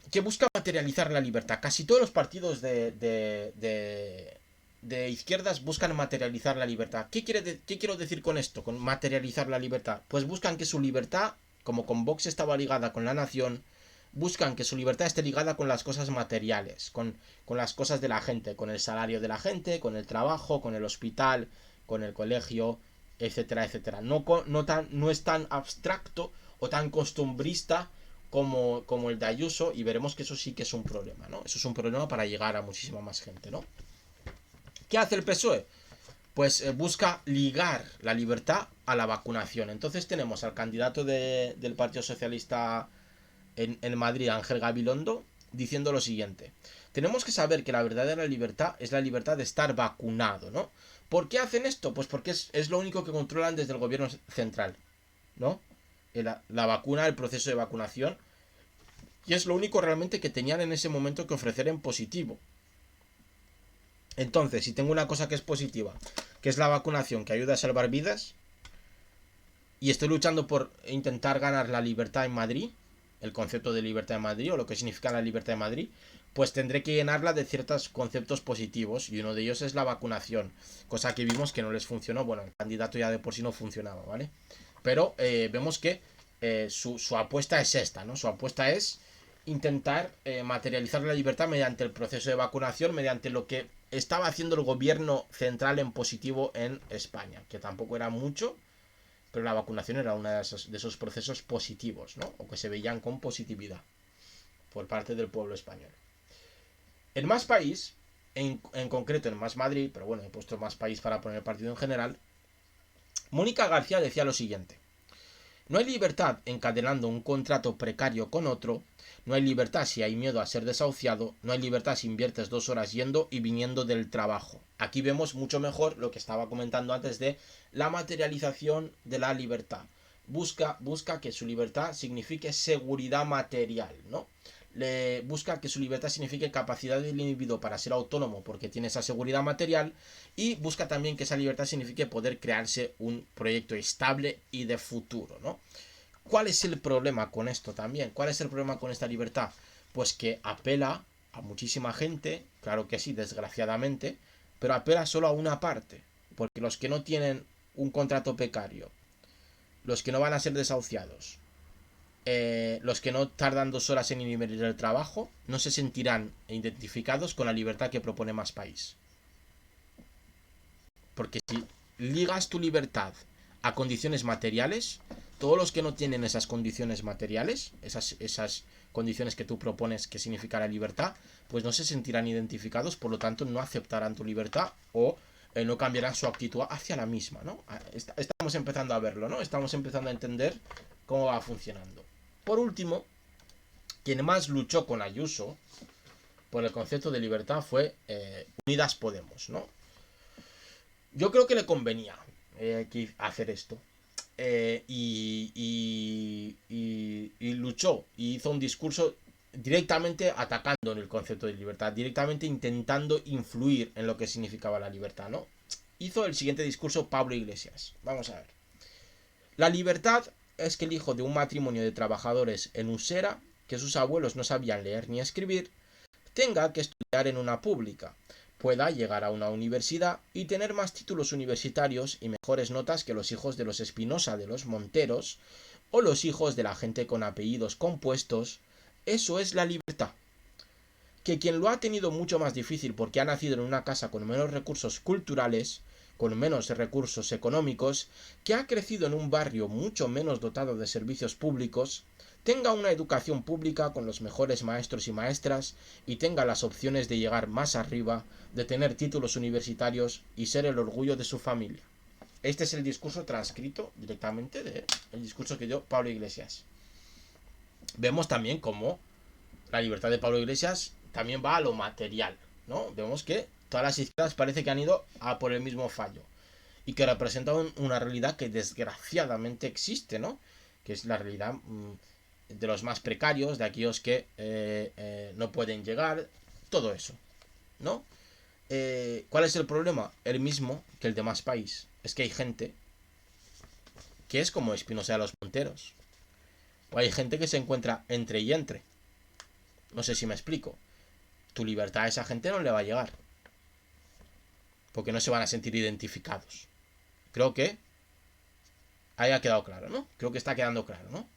A: Que busca materializar la libertad. Casi todos los partidos de izquierdas buscan materializar la libertad. ¿Qué quiero decir con esto? Con materializar la libertad. Pues buscan que su libertad, como con Vox estaba ligada con la nación, buscan que su libertad esté ligada con las cosas materiales, con las cosas de la gente, con el salario de la gente, con el trabajo, con el hospital, con el colegio, etcétera, etcétera. No es tan abstracto o tan costumbrista como el de Ayuso, y veremos que eso sí que es un problema, ¿no? Eso es un problema para llegar a muchísima más gente, ¿no? ¿Qué hace el PSOE? Pues busca ligar la libertad a la vacunación. Entonces tenemos al candidato del Partido Socialista en Madrid, Ángel Gabilondo, diciendo lo siguiente: tenemos que saber que la verdadera libertad es la libertad de estar vacunado, ¿no? ¿Por qué hacen esto? Pues porque es lo único que controlan desde el gobierno central, ¿no? La vacuna, el proceso de vacunación, y es lo único realmente que tenían en ese momento que ofrecer en positivo. Entonces, si tengo una cosa que es positiva, que es la vacunación, que ayuda a salvar vidas, y estoy luchando por intentar ganar la libertad en Madrid, el concepto de libertad en Madrid, o lo que significa la libertad en Madrid, pues tendré que llenarla de ciertos conceptos positivos, y uno de ellos es la vacunación, cosa que vimos que no les funcionó. Bueno, el candidato ya de por sí no funcionaba, ¿vale? Pero vemos que su apuesta es esta, ¿no? Su apuesta es intentar materializar la libertad mediante el proceso de vacunación, mediante lo que estaba haciendo el gobierno central en positivo en España, que tampoco era mucho, pero la vacunación era uno de esos procesos positivos, ¿no? O que se veían con positividad por parte del pueblo español. En Más País, en concreto en Más Madrid, pero bueno, he puesto Más País para poner el partido en general, Mónica García decía lo siguiente: no hay libertad encadenando un contrato precario con otro, no hay libertad si hay miedo a ser desahuciado, no hay libertad si inviertes 2 horas yendo y viniendo del trabajo. Aquí vemos mucho mejor lo que estaba comentando antes de la materialización de la libertad. Busca que su libertad signifique seguridad material, ¿no? Busca que su libertad signifique capacidad del individuo para ser autónomo porque tiene esa seguridad material, y busca también que esa libertad signifique poder crearse un proyecto estable y de futuro, ¿no? ¿Cuál es el problema con esto también? ¿Cuál es el problema con esta libertad? Pues que apela a muchísima gente, claro que sí, desgraciadamente, pero apela solo a una parte, porque los que no tienen un contrato precario, los que no van a ser desahuciados, los que no tardan 2 horas en inhibir el trabajo, no se sentirán identificados con la libertad que propone Más País. Porque si ligas tu libertad a condiciones materiales, todos los que no tienen esas condiciones materiales, esas condiciones que tú propones que significa la libertad, pues no se sentirán identificados, por lo tanto no aceptarán tu libertad, o no cambiarán su actitud hacia la misma, ¿no? Estamos empezando a verlo, ¿no? Estamos empezando a entender cómo va funcionando. Por último, quien más luchó con Ayuso por el concepto de libertad fue Unidas Podemos, ¿no? Yo creo que le convenía hacer esto. Y luchó y hizo un discurso directamente atacando en el concepto de libertad, directamente intentando influir en lo que significaba la libertad, ¿no? Hizo el siguiente discurso Pablo Iglesias. Vamos a ver. La libertad es que el hijo de un matrimonio de trabajadores en Usera, que sus abuelos no sabían leer ni escribir, tenga que estudiar en una pública, pueda llegar a una universidad y tener más títulos universitarios y mejores notas que los hijos de los Espinosa de los Monteros o los hijos de la gente con apellidos compuestos. Eso es la libertad. Que quien lo ha tenido mucho más difícil porque ha nacido en una casa con menos recursos culturales, con menos recursos económicos, que ha crecido en un barrio mucho menos dotado de servicios públicos, tenga una educación pública con los mejores maestros y maestras y tenga las opciones de llegar más arriba, de tener títulos universitarios y ser el orgullo de su familia. Este es el discurso transcrito directamente del discurso que dio Pablo Iglesias. Vemos también cómo la libertad de Pablo Iglesias también va a lo material, ¿no? Vemos que todas las izquierdas parece que han ido a por el mismo fallo y que representan una realidad que desgraciadamente existe, ¿no? Que es la realidad de los más precarios, de aquellos que no pueden llegar, todo eso, ¿no? ¿Cuál es el problema? El mismo que el de Más País. Es que hay gente que es como Espinosa de los Monteros. O hay gente que se encuentra entre y entre. No sé si me explico. Tu libertad a esa gente no le va a llegar. Porque no se van a sentir identificados. Creo que ahí ha quedado claro, ¿no? Creo que está quedando claro, ¿no?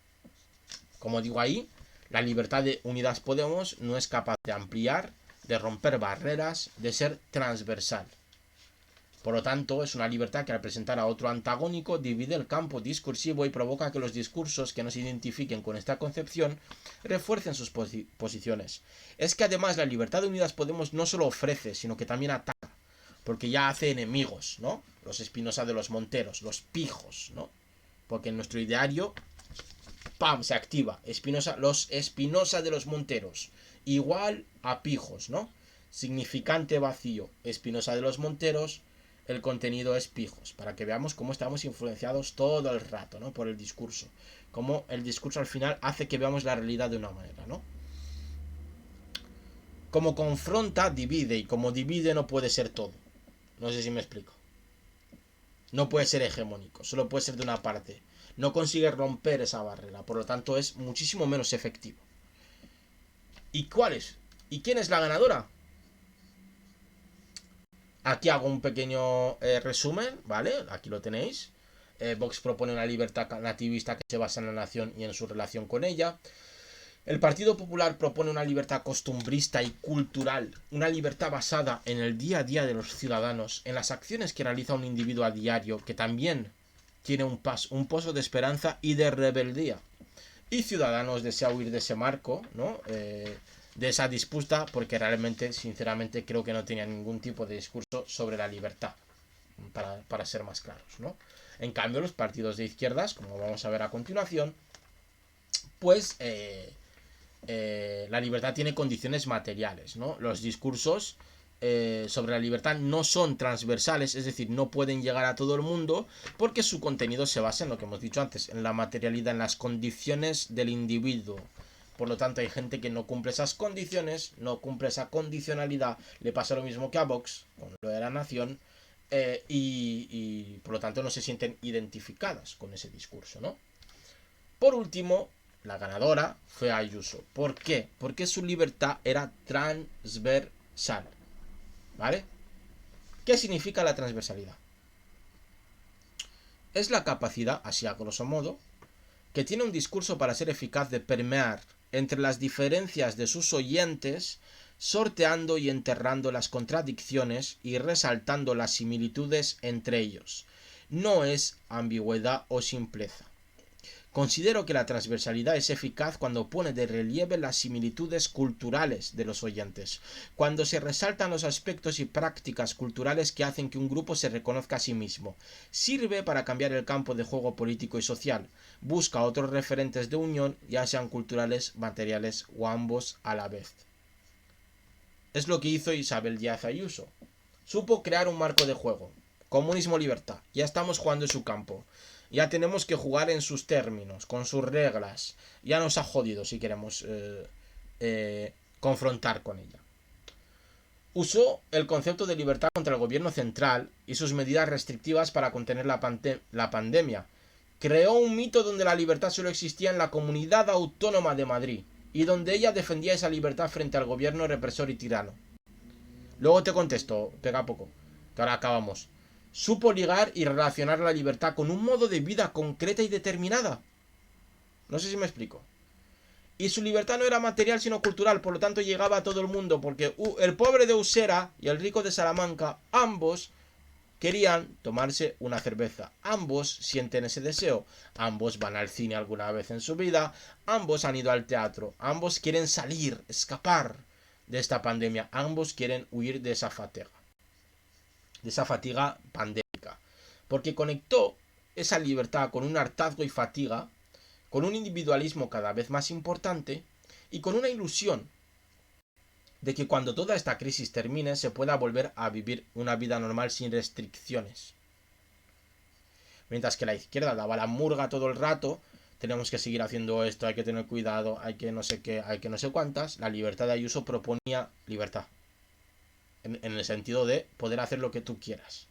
A: Como digo ahí, la libertad de Unidas Podemos no es capaz de ampliar, de romper barreras, de ser transversal. Por lo tanto, es una libertad que al presentar a otro antagónico divide el campo discursivo y provoca que los discursos que no se identifiquen con esta concepción refuercen sus posiciones. Es que además la libertad de Unidas Podemos no solo ofrece, sino que también ataca, porque ya hace enemigos, ¿no? Los Espinosa de los Monteros, los pijos, ¿no? Porque en nuestro ideario, ¡pam!, se activa. Los Espinosa de los Monteros, igual a pijos, ¿no? Significante vacío, Espinosa de los Monteros. El contenido es pijos, para que veamos cómo estamos influenciados todo el rato, ¿no? Por el discurso. Cómo el discurso al final hace que veamos la realidad de una manera, ¿no? Como confronta, divide, y como divide no puede ser todo. No sé si me explico. No puede ser hegemónico, solo puede ser de una parte. No consigue romper esa barrera, por lo tanto es muchísimo menos efectivo. ¿Y cuál es? ¿Y quién es la ganadora? Aquí hago un pequeño resumen, ¿vale? Aquí lo tenéis. Vox propone una libertad nativista que se basa en la nación y en su relación con ella. El Partido Popular propone una libertad costumbrista y cultural, una libertad basada en el día a día de los ciudadanos, en las acciones que realiza un individuo a diario, que también tiene un pozo de esperanza y de rebeldía. Y Ciudadanos desea huir de ese marco, ¿no? De esa disputa, porque sinceramente, creo que no tenía ningún tipo de discurso sobre la libertad, para ser más claros, ¿no? En cambio, los partidos de izquierdas, como vamos a ver a continuación, pues la libertad tiene condiciones materiales, ¿no? Los discursos sobre la libertad no son transversales, es decir, no pueden llegar a todo el mundo porque su contenido se basa en lo que hemos dicho antes, en la materialidad, en las condiciones del individuo. Por lo tanto, hay gente que no cumple esas condiciones, no cumple esa condicionalidad. Le pasa lo mismo que a Vox, con lo de la nación, y por lo tanto no se sienten identificadas con ese discurso, ¿no? Por último, la ganadora fue Ayuso. ¿Por qué? Porque su libertad era transversal. ¿Vale? ¿Qué significa la transversalidad? Es la capacidad, así a grosso modo, que tiene un discurso para ser eficaz de permear entre las diferencias de sus oyentes, sorteando y enterrando las contradicciones y resaltando las similitudes entre ellos. No es ambigüedad o simpleza. Considero que la transversalidad es eficaz cuando pone de relieve las similitudes culturales de los oyentes, cuando se resaltan los aspectos y prácticas culturales que hacen que un grupo se reconozca a sí mismo. Sirve para cambiar el campo de juego político y social. Busca otros referentes de unión, ya sean culturales, materiales o ambos a la vez. Es lo que hizo Isabel Díaz Ayuso. Supo crear un marco de juego. Comunismo-libertad. Ya estamos jugando en su campo. Ya tenemos que jugar en sus términos, con sus reglas. Ya nos ha jodido si queremos confrontar con ella. Usó el concepto de libertad contra el gobierno central y sus medidas restrictivas para contener la pandemia. Creó un mito donde la libertad solo existía en la Comunidad Autónoma de Madrid y donde ella defendía esa libertad frente al gobierno represor y tirano. Luego te contesto, pega poco, que ahora acabamos. Supo ligar y relacionar la libertad con un modo de vida concreta y determinada. No sé si me explico. Y su libertad no era material sino cultural, por lo tanto llegaba a todo el mundo, porque el pobre de Usera y el rico de Salamanca, ambos querían tomarse una cerveza. Ambos sienten ese deseo. Ambos van al cine alguna vez en su vida. Ambos han ido al teatro. Ambos quieren salir, escapar de esta pandemia. Ambos quieren huir de esa fatiga pandémica. Porque conectó esa libertad con un hartazgo y fatiga, con un individualismo cada vez más importante y con una ilusión de que cuando toda esta crisis termine se pueda volver a vivir una vida normal sin restricciones. Mientras que la izquierda daba la murga todo el rato, tenemos que seguir haciendo esto, hay que tener cuidado, hay que no sé qué, hay que no sé cuántas, la libertad de Ayuso proponía libertad. en el sentido de poder hacer lo que tú quieras,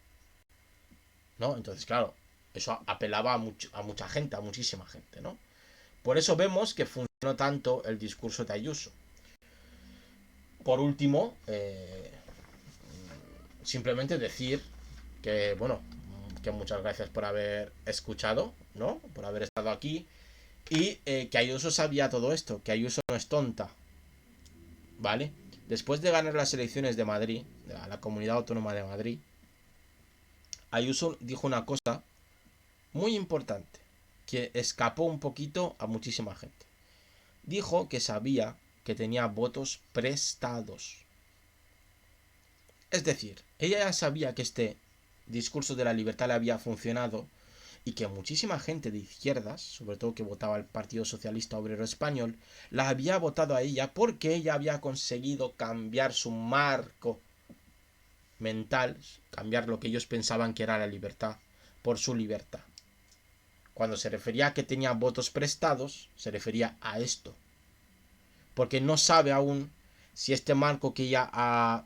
A: ¿no? Entonces, claro, eso apelaba a mucha gente, a muchísima gente, ¿no? Por eso vemos que funcionó tanto el discurso de Ayuso. Por último, simplemente decir que, bueno, que muchas gracias por haber escuchado, ¿no? Por haber estado aquí. Y que Ayuso sabía todo esto, que Ayuso no es tonta, ¿vale? Después de ganar las elecciones de Madrid, de la Comunidad Autónoma de Madrid, Ayuso dijo una cosa muy importante, que escapó un poquito a muchísima gente. Dijo que sabía que tenía votos prestados. Es decir, ella ya sabía que este discurso de la libertad le había funcionado y que muchísima gente de izquierdas, sobre todo que votaba al Partido Socialista Obrero Español, la había votado a ella porque ella había conseguido cambiar su marco mental, cambiar lo que ellos pensaban que era la libertad, por su libertad. Cuando se refería a que tenía votos prestados, se refería a esto. Porque no sabe aún si este marco que ella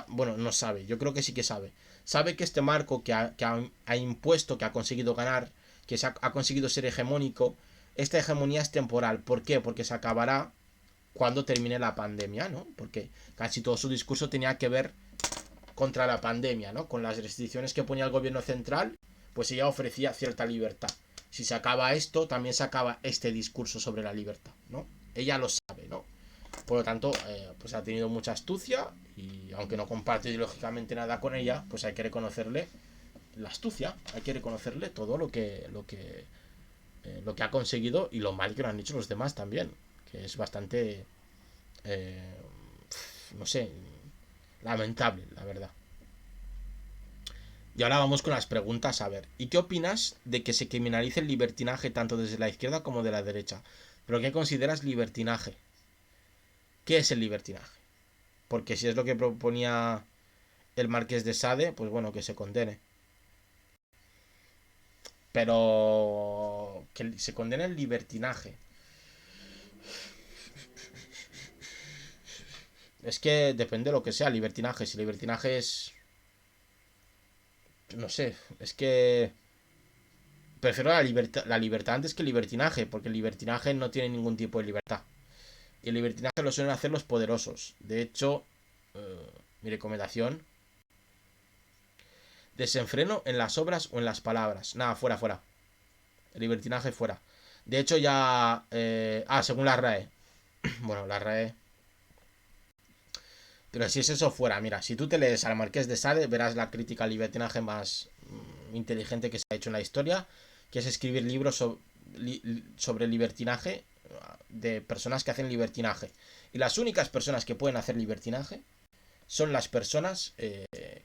A: bueno, no sabe, yo creo que sí que sabe. Sabe que este marco que ha impuesto, que ha conseguido ganar, que ha conseguido ser hegemónico, esta hegemonía es temporal. ¿Por qué? Porque se acabará cuando termine la pandemia, ¿no? Porque casi todo su discurso tenía que ver contra la pandemia, ¿no? Con las restricciones que ponía el gobierno central, pues ella ofrecía cierta libertad. Si se acaba esto, también se acaba este discurso sobre la libertad, ¿no? Ella lo sabe, ¿no? Por lo tanto, pues ha tenido mucha astucia y aunque no comparte ideológicamente nada con ella, pues hay que reconocerle la astucia, hay que reconocerle todo lo que ha conseguido y lo mal que lo han hecho los demás también, que es bastante, eh, no sé, lamentable, la verdad. Y ahora vamos con las preguntas, a ver. ¿Y qué opinas de que se criminalice el libertinaje tanto desde la izquierda como de la derecha? ¿Pero qué consideras libertinaje? ¿Qué es el libertinaje? Porque si es lo que proponía el Marqués de Sade, pues bueno, que se condene. Pero que se condene el libertinaje. Es que depende de lo que sea libertinaje. Si libertinaje es... No sé, es que... Prefiero la libertad antes que el libertinaje, porque el libertinaje no tiene ningún tipo de libertad. Y el libertinaje lo suelen hacer los poderosos. De hecho, mi recomendación: desenfreno en las obras o en las palabras. Nada, fuera, fuera. El libertinaje fuera. De hecho, ya. Según la RAE. Bueno, la RAE. Pero si es eso, fuera. Mira, si tú te lees al Marqués de Sade, verás la crítica al libertinaje más inteligente que se ha hecho en la historia, que es escribir libros sobre libertinaje de personas que hacen libertinaje. Y las únicas personas que pueden hacer libertinaje son las personas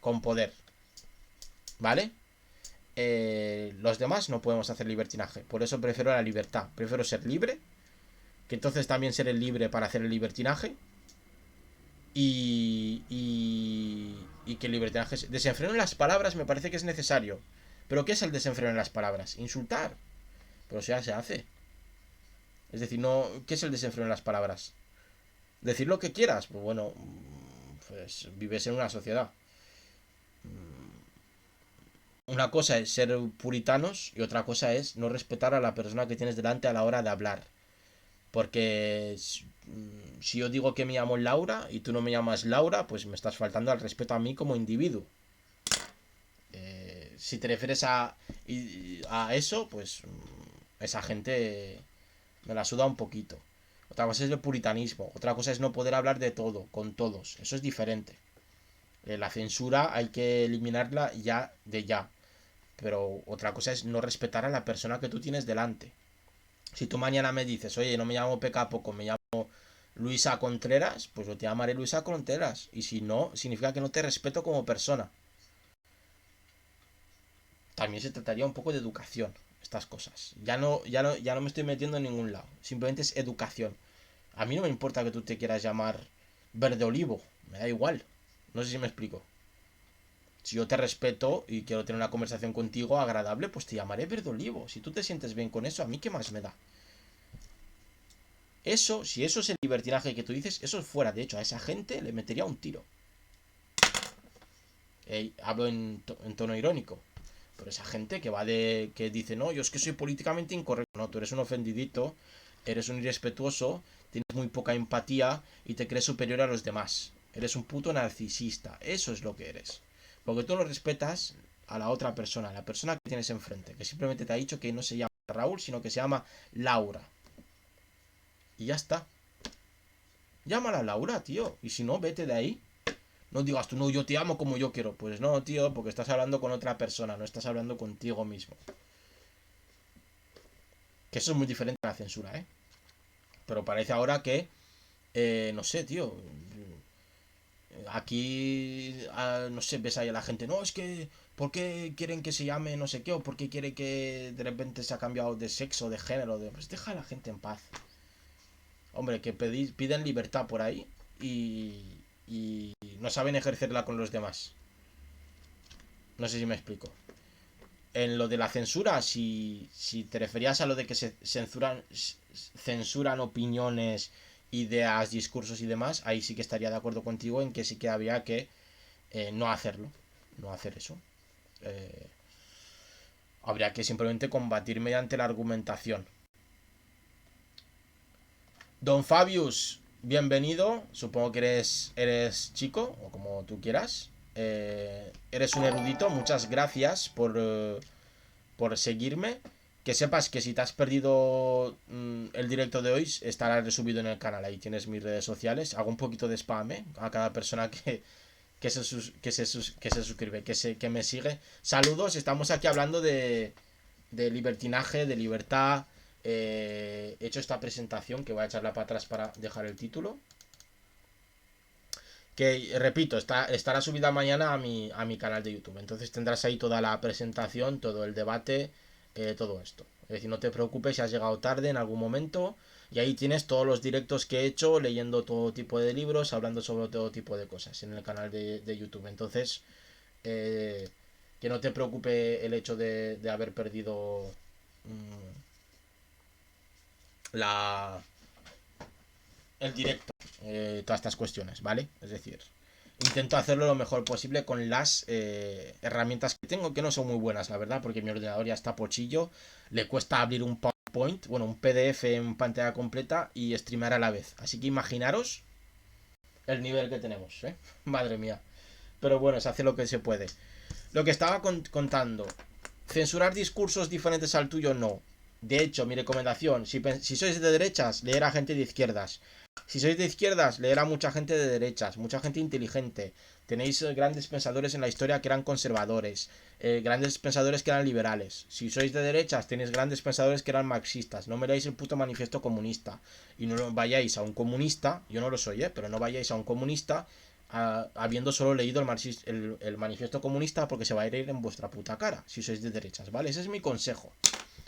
A: con poder. ¿Vale? Los demás no podemos hacer libertinaje. Por eso prefiero la libertad. Prefiero ser libre, que entonces también seré libre para hacer el libertinaje. Y que el libertinaje... Desenfreno en las palabras me parece que es necesario. ¿Pero qué es el desenfreno en las palabras? Insultar. Pero ya se hace. Es decir, no... ¿Qué es el desenfreno en las palabras? Decir lo que quieras. Pues bueno, pues vives en una sociedad. Una cosa es ser puritanos y otra cosa es no respetar a la persona que tienes delante a la hora de hablar. Porque si yo digo que me llamo Laura y tú no me llamas Laura, pues me estás faltando al respeto a mí como individuo. Si te refieres a eso, pues esa gente me la suda un poquito. Otra cosa es el puritanismo, otra cosa es no poder hablar de todo, con todos. Eso es diferente. La censura hay que eliminarla ya de ya. Pero otra cosa es no respetar a la persona que tú tienes delante. Si tú mañana me dices, oye, no me llamo Peca Poco, me llamo Luisa Contreras, pues yo te llamaré Luisa Contreras. Y si no, significa que no te respeto como persona. También se trataría un poco de educación, estas cosas. Ya no me estoy metiendo en ningún lado. Simplemente es educación. A mí no me importa que tú te quieras llamar Verde Olivo. Me da igual. No sé si me explico. Si yo te respeto y quiero tener una conversación contigo agradable, pues te llamaré Verde Olivo. Si tú te sientes bien con eso, ¿a mí qué más me da? Eso, si eso es el libertinaje que tú dices, eso es fuera. De hecho, a esa gente le metería un tiro. Hablo en tono irónico. Pero esa gente que va de. Que dice, no, yo es que soy políticamente incorrecto. No, tú eres un ofendidito, eres un irrespetuoso, tienes muy poca empatía y te crees superior a los demás. Eres un puto narcisista. Eso es lo que eres. Porque tú no respetas a la otra persona, a la persona que tienes enfrente, que simplemente te ha dicho que no se llama Raúl, sino que se llama Laura. Y ya está. Llámala Laura, tío. Y si no, vete de ahí. No digas tú, no, yo te amo como yo quiero. Pues no, tío, porque estás hablando con otra persona, no estás hablando contigo mismo. Que eso es muy diferente a la censura, ¿eh? Pero parece ahora que, no sé, tío. Aquí, no sé, ves ahí a la gente, no, es que, ¿por qué quieren que se llame no sé qué? ¿O por qué quiere que de repente se ha cambiado de sexo, de género? Pues deja a la gente en paz. Hombre, que piden libertad por ahí y no saben ejercerla con los demás. No sé si me explico. En lo de la censura, si te referías a lo de que se censuran opiniones, ideas, discursos y demás, ahí sí que estaría de acuerdo contigo en que sí que había que no hacerlo, no hacer eso. Eh, Habría que simplemente combatir mediante la argumentación. Don Fabius, bienvenido. Supongo que eres chico, o como tú quieras. Eres un erudito. Muchas gracias por seguirme. Que sepas que si te has perdido el directo de hoy, estará resubido en el canal. Ahí tienes mis redes sociales. Hago un poquito de spam a cada persona que se suscribe, que me sigue. Saludos, estamos aquí hablando de libertinaje, de libertad. He hecho esta presentación que voy a echarla para atrás para dejar el título. Que repito, estará subida mañana a mi canal de YouTube. Entonces tendrás ahí toda la presentación, todo el debate, todo esto. Es decir, no te preocupes si has llegado tarde en algún momento. Y ahí tienes todos los directos que he hecho, leyendo todo tipo de libros, hablando sobre todo tipo de cosas en el canal de YouTube. Entonces, eh, que no te preocupe el hecho de haber perdido la, el directo, todas estas cuestiones, ¿vale? Es decir, intento hacerlo lo mejor posible con las herramientas que tengo, que no son muy buenas, la verdad, porque mi ordenador ya está pochillo, le cuesta abrir un PowerPoint, bueno, un PDF en pantalla completa y streamar a la vez. Así que imaginaros el nivel que tenemos, ¿eh? Madre mía. Pero bueno, se hace lo que se puede. Lo que estaba contando, censurar discursos diferentes al tuyo, no. De hecho, mi recomendación, si sois de derechas, leer a gente de izquierdas. Si sois de izquierdas, leer a mucha gente de derechas, mucha gente inteligente. Tenéis grandes pensadores en la historia que eran conservadores, grandes pensadores que eran liberales. Si sois de derechas, tenéis grandes pensadores que eran marxistas. No me leáis el puto manifiesto comunista. Y no vayáis a un comunista, yo no lo soy, pero no vayáis a un comunista habiendo solo leído el manifiesto comunista, porque se va a ir en vuestra puta cara si sois de derechas, ¿vale? Ese es mi consejo.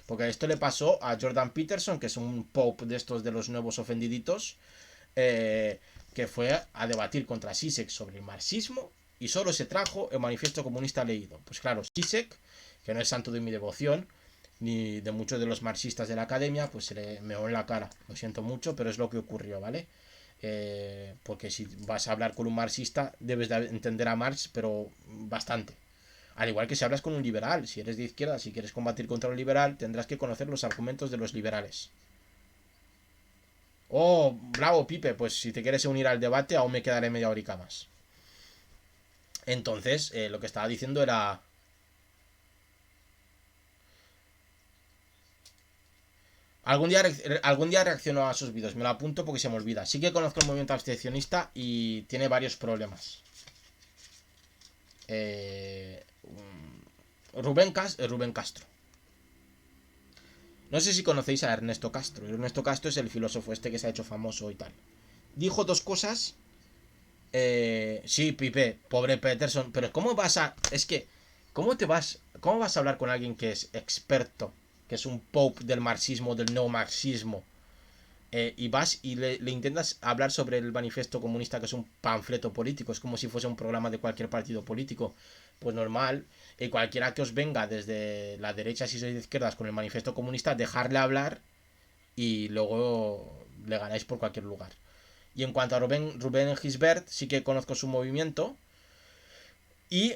A: Porque esto le pasó a Jordan Peterson, que es un pope de estos de los nuevos ofendiditos, eh, que fue a debatir contra Zizek sobre el marxismo y solo se trajo el manifiesto comunista leído. Pues claro, Zizek, que no es santo de mi devoción, ni de muchos de los marxistas de la academia, pues se le meó en la cara. Lo siento mucho, pero es lo que ocurrió, ¿vale? Porque si vas a hablar con un marxista, debes de entender a Marx, pero bastante. Al igual que si hablas con un liberal, si eres de izquierda, si quieres combatir contra un liberal, tendrás que conocer los argumentos de los liberales. Oh, bravo, Pipe, pues si te quieres unir al debate, aún me quedaré media horica más. Entonces, lo que estaba diciendo era... Algún día reacciono a sus vídeos, me lo apunto porque se me olvida. Sí que conozco el movimiento abstencionista y tiene varios problemas. Rubén Castro. No sé si conocéis a Ernesto Castro. Ernesto Castro es el filósofo este que se ha hecho famoso y tal. Dijo dos cosas. Sí, Pipe, pobre Peterson. Pero ¿cómo vas a...? Es que... ¿Cómo vas a hablar con alguien que es experto? Que es un pope del marxismo, del neomarxismo. Y vas y le intentas hablar sobre el manifiesto comunista, que es un panfleto político, es como si fuese un programa de cualquier partido político. Pues normal, cualquiera que os venga desde la derecha, si sois de izquierdas, con el manifiesto comunista, dejarle hablar y luego le ganáis por cualquier lugar. Y en cuanto a Rubén Gisbert, sí que conozco su movimiento. Y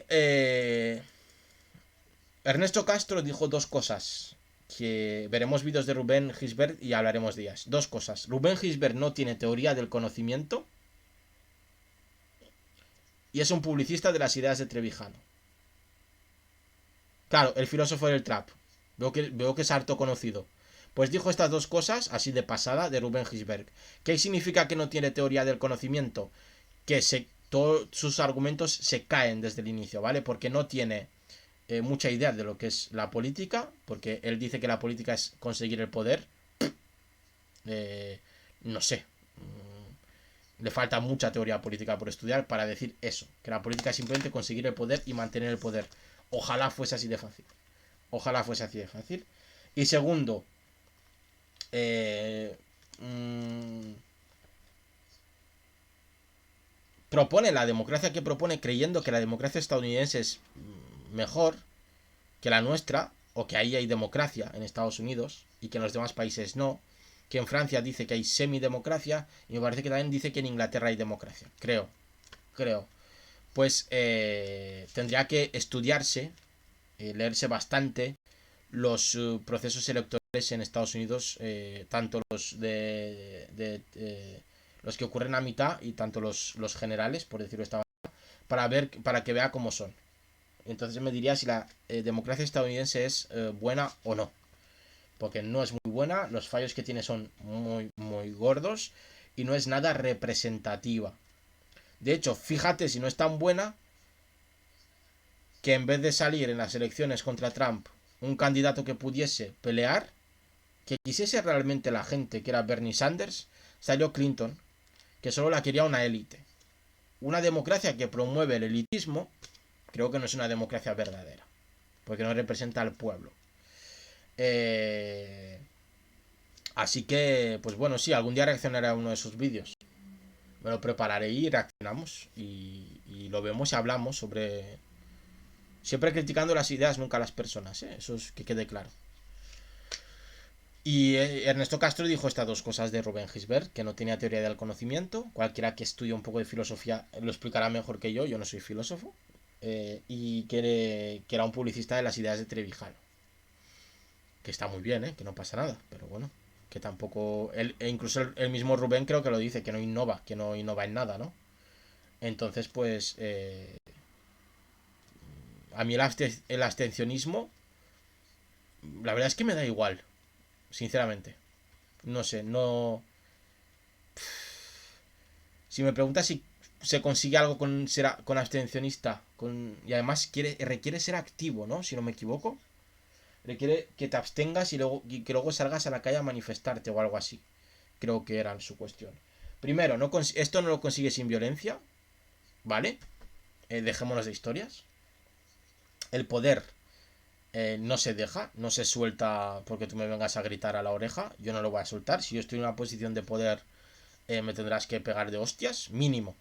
A: Ernesto Castro dijo dos cosas. Que veremos vídeos de Rubén Gisbert y hablaremos de ellas. Dos cosas. Rubén Gisbert no tiene teoría del conocimiento y es un publicista de las ideas de Trevijano. Claro, el filósofo del trap. Veo que es harto conocido. Pues dijo estas dos cosas, así de pasada, de Rubén Gisbert. ¿Qué significa que no tiene teoría del conocimiento? Que todos sus argumentos se caen desde el inicio, ¿vale? Porque no tiene mucha idea de lo que es la política, porque él dice que la política es conseguir el poder. No sé. Le falta mucha teoría política por estudiar para decir eso, que la política es simplemente conseguir el poder y mantener el poder. Ojalá fuese así de fácil. Ojalá fuese así de fácil. Y segundo, eh, mmm, propone la democracia que propone creyendo que la democracia estadounidense es mejor que la nuestra, o que ahí hay democracia en Estados Unidos y que en los demás países no, que en Francia dice que hay semidemocracia y me parece que también dice que en Inglaterra hay democracia, creo. Pues tendría que estudiarse, leerse bastante los procesos electorales en Estados Unidos, tanto los los que ocurren a mitad y tanto los generales, por decirlo de esta manera, para que vea cómo son. Entonces me diría si la democracia estadounidense es buena o no. Porque no es muy buena, los fallos que tiene son muy gordos y no es nada representativa. De hecho, fíjate si no es tan buena que en vez de salir en las elecciones contra Trump un candidato que pudiese pelear, que quisiese realmente la gente, que era Bernie Sanders, salió Clinton, que solo la quería una élite. Una democracia que promueve el elitismo, creo que no es una democracia verdadera, porque no representa al pueblo. Eh, Así que, pues bueno, sí, algún día reaccionaré a uno de sus vídeos. Me lo prepararé y reaccionamos. Y lo vemos y hablamos sobre... Siempre criticando las ideas, nunca las personas, ¿eh? Eso es que quede claro. Y Ernesto Castro dijo estas dos cosas de Rubén Gisbert, que no tenía teoría del conocimiento. Cualquiera que estudie un poco de filosofía lo explicará mejor que yo no soy filósofo. Y que era un publicista de las ideas de Trevijano. Que está muy bien, que no pasa nada, pero bueno, que tampoco... incluso el mismo Rubén creo que lo dice, que no innova en nada, ¿no? Entonces, pues... a mí el abstencionismo, la verdad es que me da igual, sinceramente. No sé, no... Si me preguntas si se consigue algo con abstencionista, y además requiere ser activo, ¿no? Si no me equivoco. Requiere que te abstengas y que luego salgas a la calle a manifestarte o algo así. Creo que era su cuestión. Primero, esto no lo consigue sin violencia, ¿vale? Dejémonos de historias. El poder no se deja, no se suelta porque tú me vengas a gritar a la oreja. Yo no lo voy a soltar. Si yo estoy en una posición de poder, me tendrás que pegar de hostias, mínimo,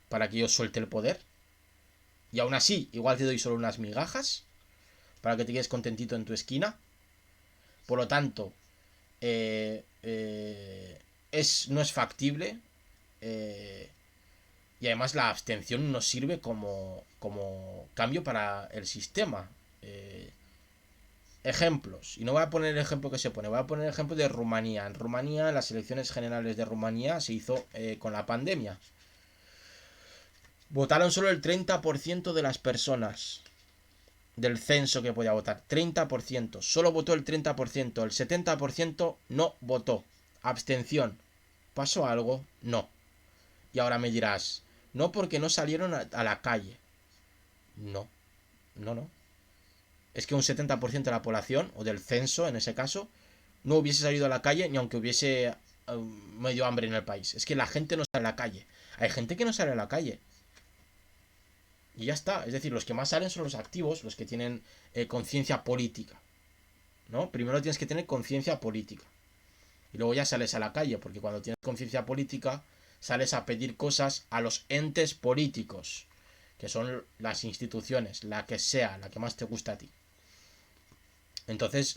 A: para que yo suelte el poder. Y aún así, igual te doy solo unas migajas para que te quedes contentito en tu esquina. Por lo tanto, eh, eh, no es factible. eh, y además la abstención nos sirve como cambio para el sistema. Ejemplos. Y no voy a poner el ejemplo que se pone, voy a poner el ejemplo de Rumanía. En Rumanía, las elecciones generales de Rumanía se hizo con la pandemia. Votaron solo el 30% de las personas del censo que podía votar. 30%. Solo votó el 30%. El 70% no votó. Abstención. ¿Pasó algo? No. Y ahora me dirás, no porque no salieron a la calle. No, no. Es que un 70% de la población, o del censo en ese caso, no hubiese salido a la calle ni aunque hubiese medio hambre en el país. Es que la gente no sale a la calle. Hay gente que no sale a la calle. Y ya está. Es decir, los que más salen son los activos, los que tienen conciencia política. ¿No? Primero tienes que tener conciencia política. Y luego ya sales a la calle, porque cuando tienes conciencia política, sales a pedir cosas a los entes políticos, que son las instituciones, la que sea, la que más te gusta a ti. Entonces,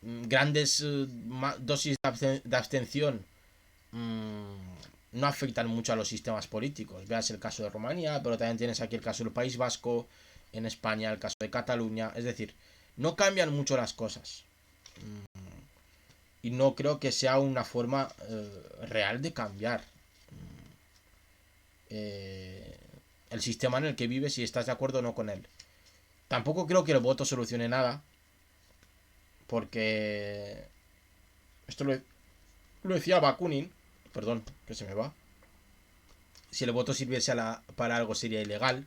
A: grandes dosis de abstención no afectan mucho a los sistemas políticos. Veas el caso de Rumanía, pero también tienes aquí el caso del País Vasco, en España el caso de Cataluña. Es decir, no cambian mucho las cosas. Y no creo que sea una forma real de cambiar el sistema en el que vives, si estás de acuerdo o no con él. Tampoco creo que el voto solucione nada, porque esto lo decía Bakunin, perdón, que se me va. Si el voto sirviese para algo sería ilegal,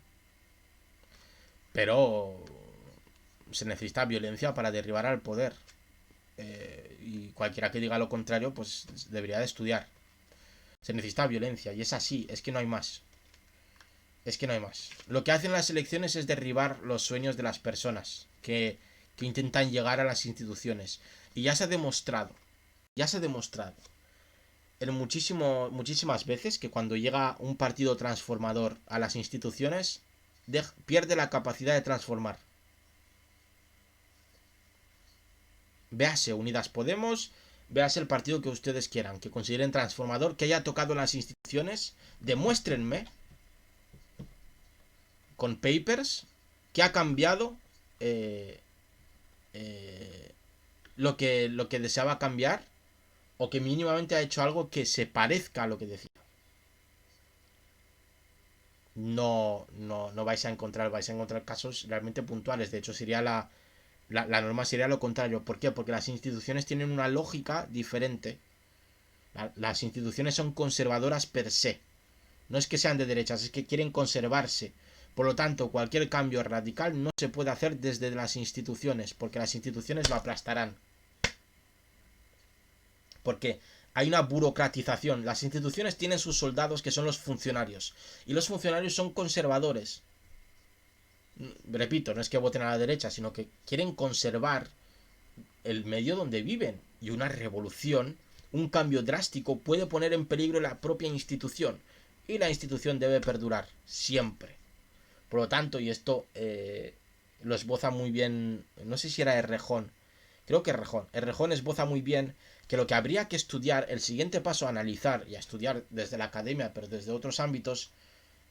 A: pero se necesita violencia para derribar al poder. Y cualquiera que diga lo contrario, pues debería de estudiar. Se necesita violencia, y es así, es que no hay más. Es que no hay más. Lo que hacen las elecciones es derribar los sueños de las personas que intentan llegar a las instituciones. Y ya se ha demostrado en muchísimas veces que cuando llega un partido transformador a las instituciones, pierde la capacidad de transformar. Véase Unidas Podemos, véase el partido que ustedes quieran, que consideren transformador, que haya tocado en las instituciones, demuéstrenme con papers que ha cambiado lo que deseaba cambiar, o que mínimamente ha hecho algo que se parezca a lo que decía. No vais a encontrar casos realmente puntuales. De hecho, sería la norma sería lo contrario. ¿Por qué? Porque las instituciones tienen una lógica diferente. Las instituciones son conservadoras per se. No es que sean de derechas, es que quieren conservarse. Por lo tanto, cualquier cambio radical no se puede hacer desde las instituciones, porque las instituciones lo aplastarán. Porque hay una burocratización. Las instituciones tienen sus soldados, que son los funcionarios. Y los funcionarios son conservadores. Repito, no es que voten a la derecha, sino que quieren conservar el medio donde viven. Y una revolución, un cambio drástico, puede poner en peligro la propia institución. Y la institución debe perdurar, siempre. Por lo tanto, y esto lo esboza muy bien, no sé si era Errejón, creo que Errejón esboza muy bien que lo que habría que estudiar, el siguiente paso a analizar y a estudiar desde la academia, pero desde otros ámbitos,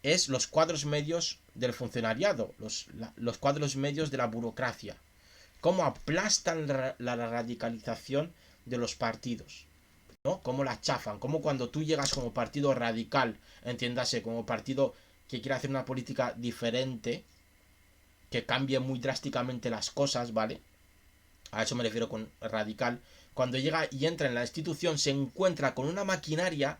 A: es los cuadros medios del funcionariado, los cuadros medios de la burocracia. Cómo aplastan la radicalización de los partidos, ¿no? Cómo la chafan, cómo cuando tú llegas como partido radical, entiéndase, como partido que quiere hacer una política diferente, que cambie muy drásticamente las cosas, ¿vale? A eso me refiero con radical. Cuando llega y entra en la institución, se encuentra con una maquinaria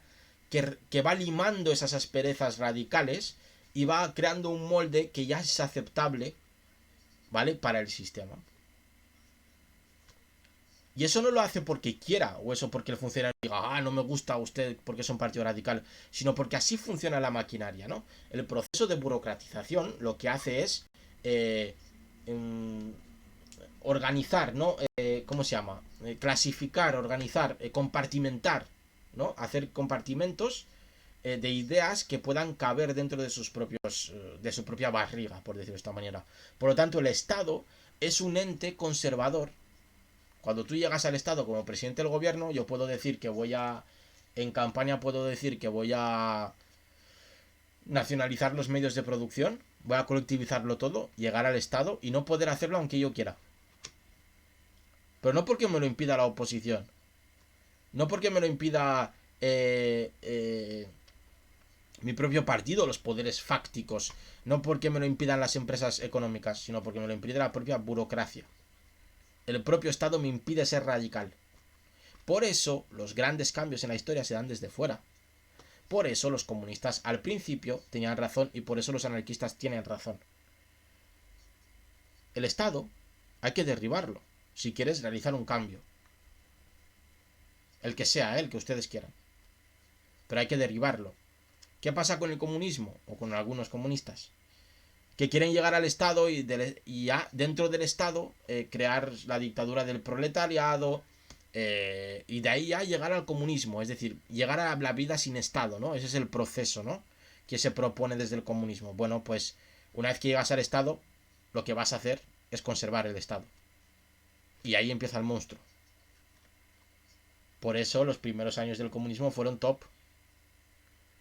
A: que va limando esas asperezas radicales y va creando un molde que ya es aceptable, ¿vale? Para el sistema. Y eso no lo hace porque quiera, o eso porque el funcionario diga, no me gusta a usted porque es un partido radical, sino porque así funciona la maquinaria, ¿no? El proceso de burocratización lo que hace es organizar, ¿no? ¿Cómo se llama? Clasificar, organizar, compartimentar, ¿no? Hacer compartimentos de ideas que puedan caber dentro de de su propia barriga, por decirlo de esta manera. Por lo tanto, el Estado es un ente conservador. Cuando tú llegas al Estado como presidente del gobierno, yo puedo decir que en campaña puedo decir que voy a nacionalizar los medios de producción, voy a colectivizarlo todo, llegar al Estado y no poder hacerlo aunque yo quiera. Pero no porque me lo impida la oposición, no porque me lo impida mi propio partido, los poderes fácticos, no porque me lo impidan las empresas económicas, sino porque me lo impide la propia burocracia. El propio Estado me impide ser radical. Por eso los grandes cambios en la historia se dan desde fuera. Por eso los comunistas al principio tenían razón y por eso los anarquistas tienen razón. El Estado hay que derribarlo si quieres realizar un cambio. El que sea, el que ustedes quieran. Pero hay que derribarlo. ¿Qué pasa con el comunismo? O con algunos comunistas. Que quieren llegar al Estado y ya dentro del Estado crear la dictadura del proletariado y de ahí ya llegar al comunismo, es decir, llegar a la vida sin Estado, ¿no? Ese es el proceso, ¿no? Que se propone desde el comunismo. Bueno, pues una vez que llegas al Estado, lo que vas a hacer es conservar el Estado. Y ahí empieza el monstruo. Por eso los primeros años del comunismo fueron top.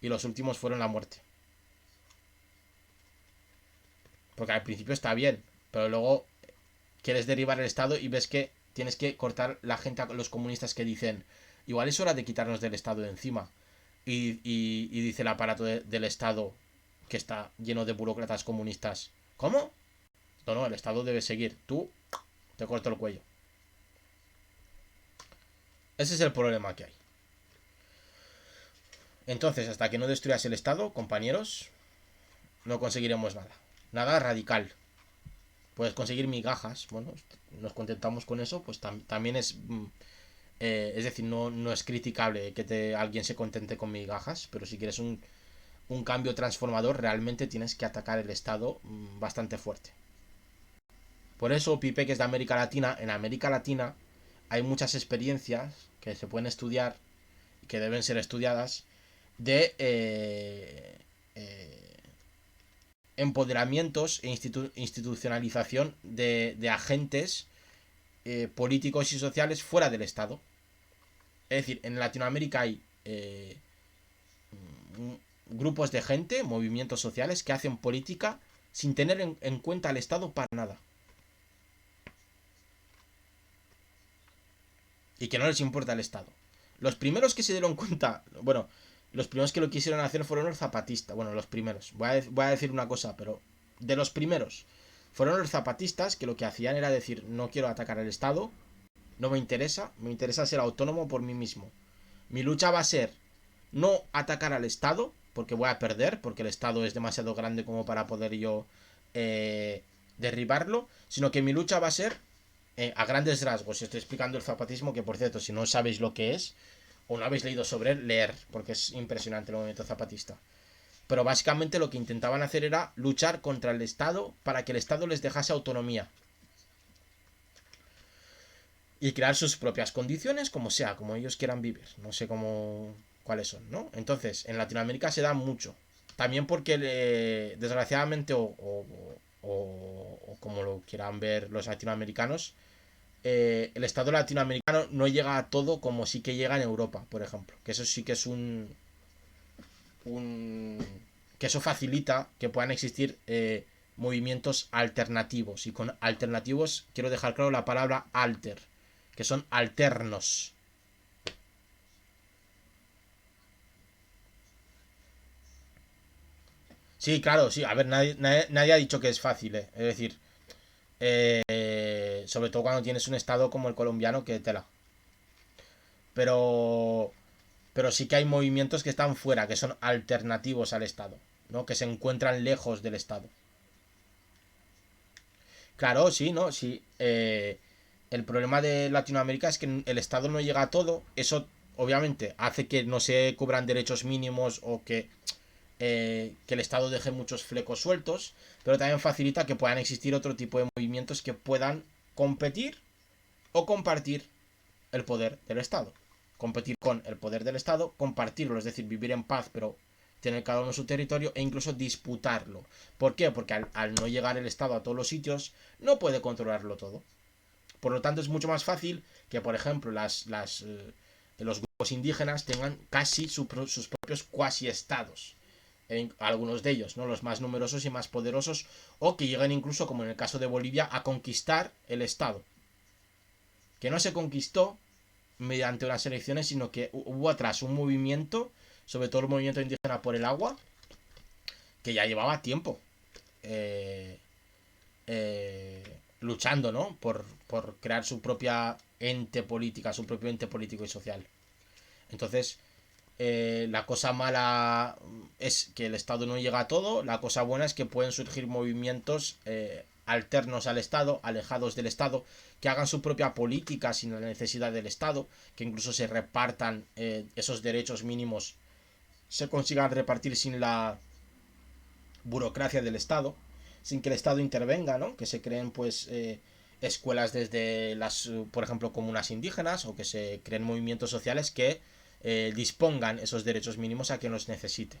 A: y los últimos fueron la muerte. Porque al principio está bien, pero luego quieres derribar el Estado y ves que tienes que cortar la gente a los comunistas que dicen, igual es hora de quitarnos del Estado de encima. Y dice el aparato del Estado, que está lleno de burócratas comunistas, ¿cómo? No, no, el Estado debe seguir. Tú te corto el cuello. Ese es el problema que hay. Entonces, hasta que no destruyas el Estado, compañeros, no conseguiremos nada. Nada radical. Puedes conseguir migajas. Bueno, nos contentamos con eso, pues también es decir, no es criticable que alguien se contente con migajas, pero si quieres un cambio transformador, realmente tienes que atacar el Estado bastante fuerte. Por eso, Pipe, que es de América Latina, en América Latina hay muchas experiencias que se pueden estudiar y que deben ser estudiadas de empoderamientos e institucionalización de agentes políticos y sociales fuera del Estado. Es decir, en Latinoamérica hay grupos de gente, movimientos sociales que hacen política sin tener en cuenta al Estado para nada. Y que no les importa el Estado. Los primeros que se dieron cuenta, bueno, los primeros que lo quisieron hacer fueron los zapatistas. Bueno, los primeros. Voy a decir una cosa, pero de los primeros fueron los zapatistas que lo que hacían era decir, no quiero atacar al Estado, no me interesa ser autónomo por mí mismo. Mi lucha va a ser no atacar al Estado, porque voy a perder, porque el Estado es demasiado grande como para poder yo derribarlo, sino que mi lucha va a ser, a grandes rasgos, estoy explicando el zapatismo, que por cierto, si no sabéis lo que es, o no habéis leído sobre él, leer, porque es impresionante el movimiento zapatista. Pero básicamente lo que intentaban hacer era luchar contra el Estado para que el Estado les dejase autonomía. Y crear sus propias condiciones, como sea, como ellos quieran vivir. No sé cuáles son, ¿no? Entonces, en Latinoamérica se da mucho. También porque, desgraciadamente, o como lo quieran ver los latinoamericanos, el Estado latinoamericano no llega a todo como sí que llega en Europa, por ejemplo. Que eso sí que es que eso facilita que puedan existir movimientos alternativos. Y con alternativos quiero dejar claro la palabra alter, que son alternos. Sí, claro, sí. A ver, nadie ha dicho que es fácil, ¿eh? Es decir, sobre todo cuando tienes un estado como el colombiano, que tela. Pero, pero sí que hay movimientos que están fuera, que son alternativos al Estado, ¿no? Que se encuentran lejos del Estado. Claro, sí, ¿no? Sí. El problema de Latinoamérica es que el Estado no llega a todo. Eso, obviamente, hace que no se cubran derechos mínimos o que el Estado deje muchos flecos sueltos, pero también facilita que puedan existir otro tipo de movimientos que puedan competir o compartir el poder del Estado. Competir con el poder del Estado, compartirlo, es decir, vivir en paz, pero tener cada uno su territorio e incluso disputarlo. ¿Por qué? Porque al no llegar el Estado a todos los sitios, no puede controlarlo todo. Por lo tanto, es mucho más fácil que, por ejemplo, los grupos indígenas tengan casi sus propios cuasi-estados. En algunos de ellos, ¿no? Los más numerosos y más poderosos, o que lleguen incluso, como en el caso de Bolivia, a conquistar el Estado. Que no se conquistó mediante unas elecciones, sino que hubo atrás un movimiento, sobre todo el movimiento indígena por el agua, que ya llevaba tiempo eh, luchando, ¿no? Por crear su propia ente política, su propio ente político y social. Entonces, la cosa mala es que el Estado no llega a todo, la cosa buena es que pueden surgir movimientos alternos al Estado, alejados del Estado, que hagan su propia política sin la necesidad del Estado, que incluso se repartan esos derechos mínimos, se consigan repartir sin la burocracia del Estado, sin que el Estado intervenga, ¿no? Que se creen pues escuelas desde las, por ejemplo, comunas indígenas, o que se creen movimientos sociales que dispongan esos derechos mínimos a quien los necesite.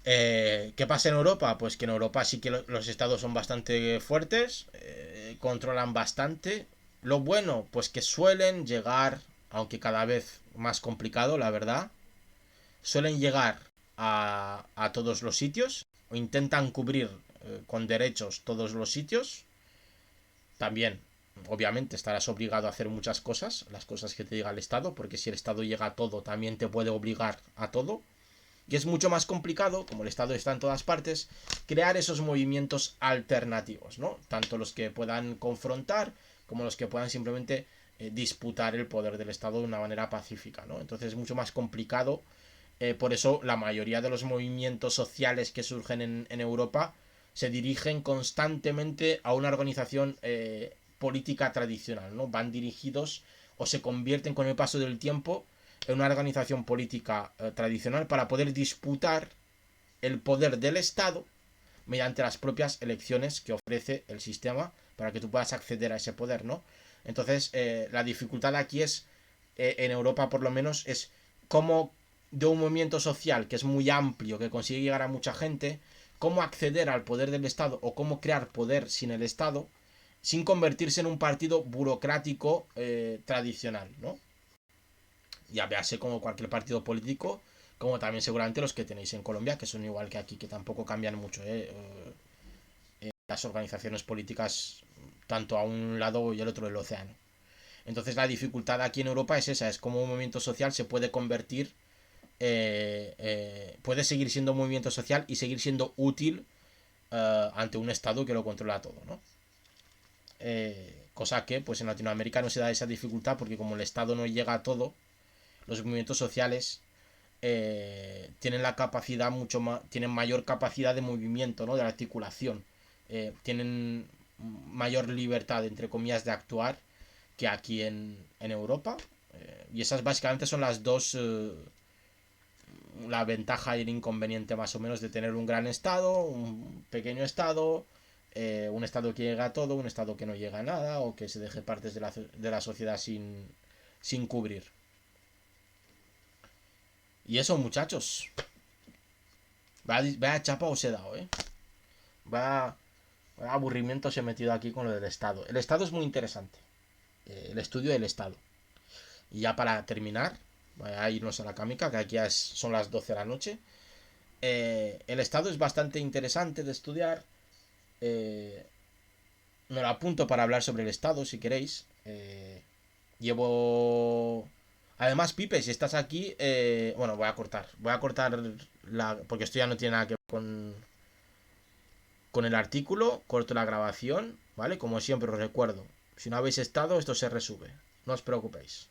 A: ¿Qué pasa en Europa? Pues que en Europa sí que los estados son bastante fuertes, controlan bastante. Lo bueno, pues que suelen llegar, aunque cada vez más complicado, la verdad, suelen llegar a todos los sitios o intentan cubrir con derechos todos los sitios. También, obviamente, estarás obligado a hacer muchas cosas, las cosas que te diga el Estado, porque si el Estado llega a todo, también te puede obligar a todo. Y es mucho más complicado, como el Estado está en todas partes, crear esos movimientos alternativos, ¿no? Tanto los que puedan confrontar como los que puedan simplemente disputar el poder del Estado de una manera pacífica, ¿no? Entonces es mucho más complicado. Por eso la mayoría de los movimientos sociales que surgen en Europa se dirigen constantemente a una organización política tradicional, ¿no? Van dirigidos o se convierten con el paso del tiempo en una organización política tradicional para poder disputar el poder del Estado mediante las propias elecciones que ofrece el sistema para que tú puedas acceder a ese poder, ¿no? Entonces, la dificultad aquí es, en Europa por lo menos, es cómo de un movimiento social que es muy amplio, que consigue llegar a mucha gente, cómo acceder al poder del Estado o cómo crear poder sin el Estado, sin convertirse en un partido burocrático tradicional, ¿no? Ya véase como cualquier partido político, como también seguramente los que tenéis en Colombia, que son igual que aquí, que tampoco cambian mucho, las organizaciones políticas tanto a un lado y al otro del océano. Entonces la dificultad aquí en Europa es esa, es como un movimiento social se puede convertir, puede seguir siendo un movimiento social y seguir siendo útil ante un Estado que lo controla todo, ¿no? Cosa que pues en Latinoamérica no se da esa dificultad porque como el Estado no llega a todo, los movimientos sociales tienen la capacidad mucho más, tienen mayor capacidad de movimiento, ¿no? De articulación, tienen mayor libertad, entre comillas, de actuar que aquí en Europa. Y esas básicamente son las dos, la ventaja y el inconveniente más o menos de tener un gran estado, un pequeño estado, un estado que llega a todo, un estado que no llega a nada o que se deje partes de la sociedad sin cubrir. Y eso, muchachos. Vaya chapa os he dado, ¿eh? Vaya aburrimiento se he metido aquí con lo del Estado. El Estado es muy interesante. El estudio del Estado. Y ya para terminar, voy a irnos a la camica, que aquí son las 12 de la noche. El Estado es bastante interesante de estudiar. Eh, Me lo apunto para hablar sobre el Estado, si queréis. Llevo... Además, Pipe, si estás aquí... bueno, voy a cortar. Voy a cortar porque esto ya no tiene nada que ver con el artículo. Corto la grabación, ¿vale? Como siempre os recuerdo. Si no habéis estado, esto se resube. No os preocupéis.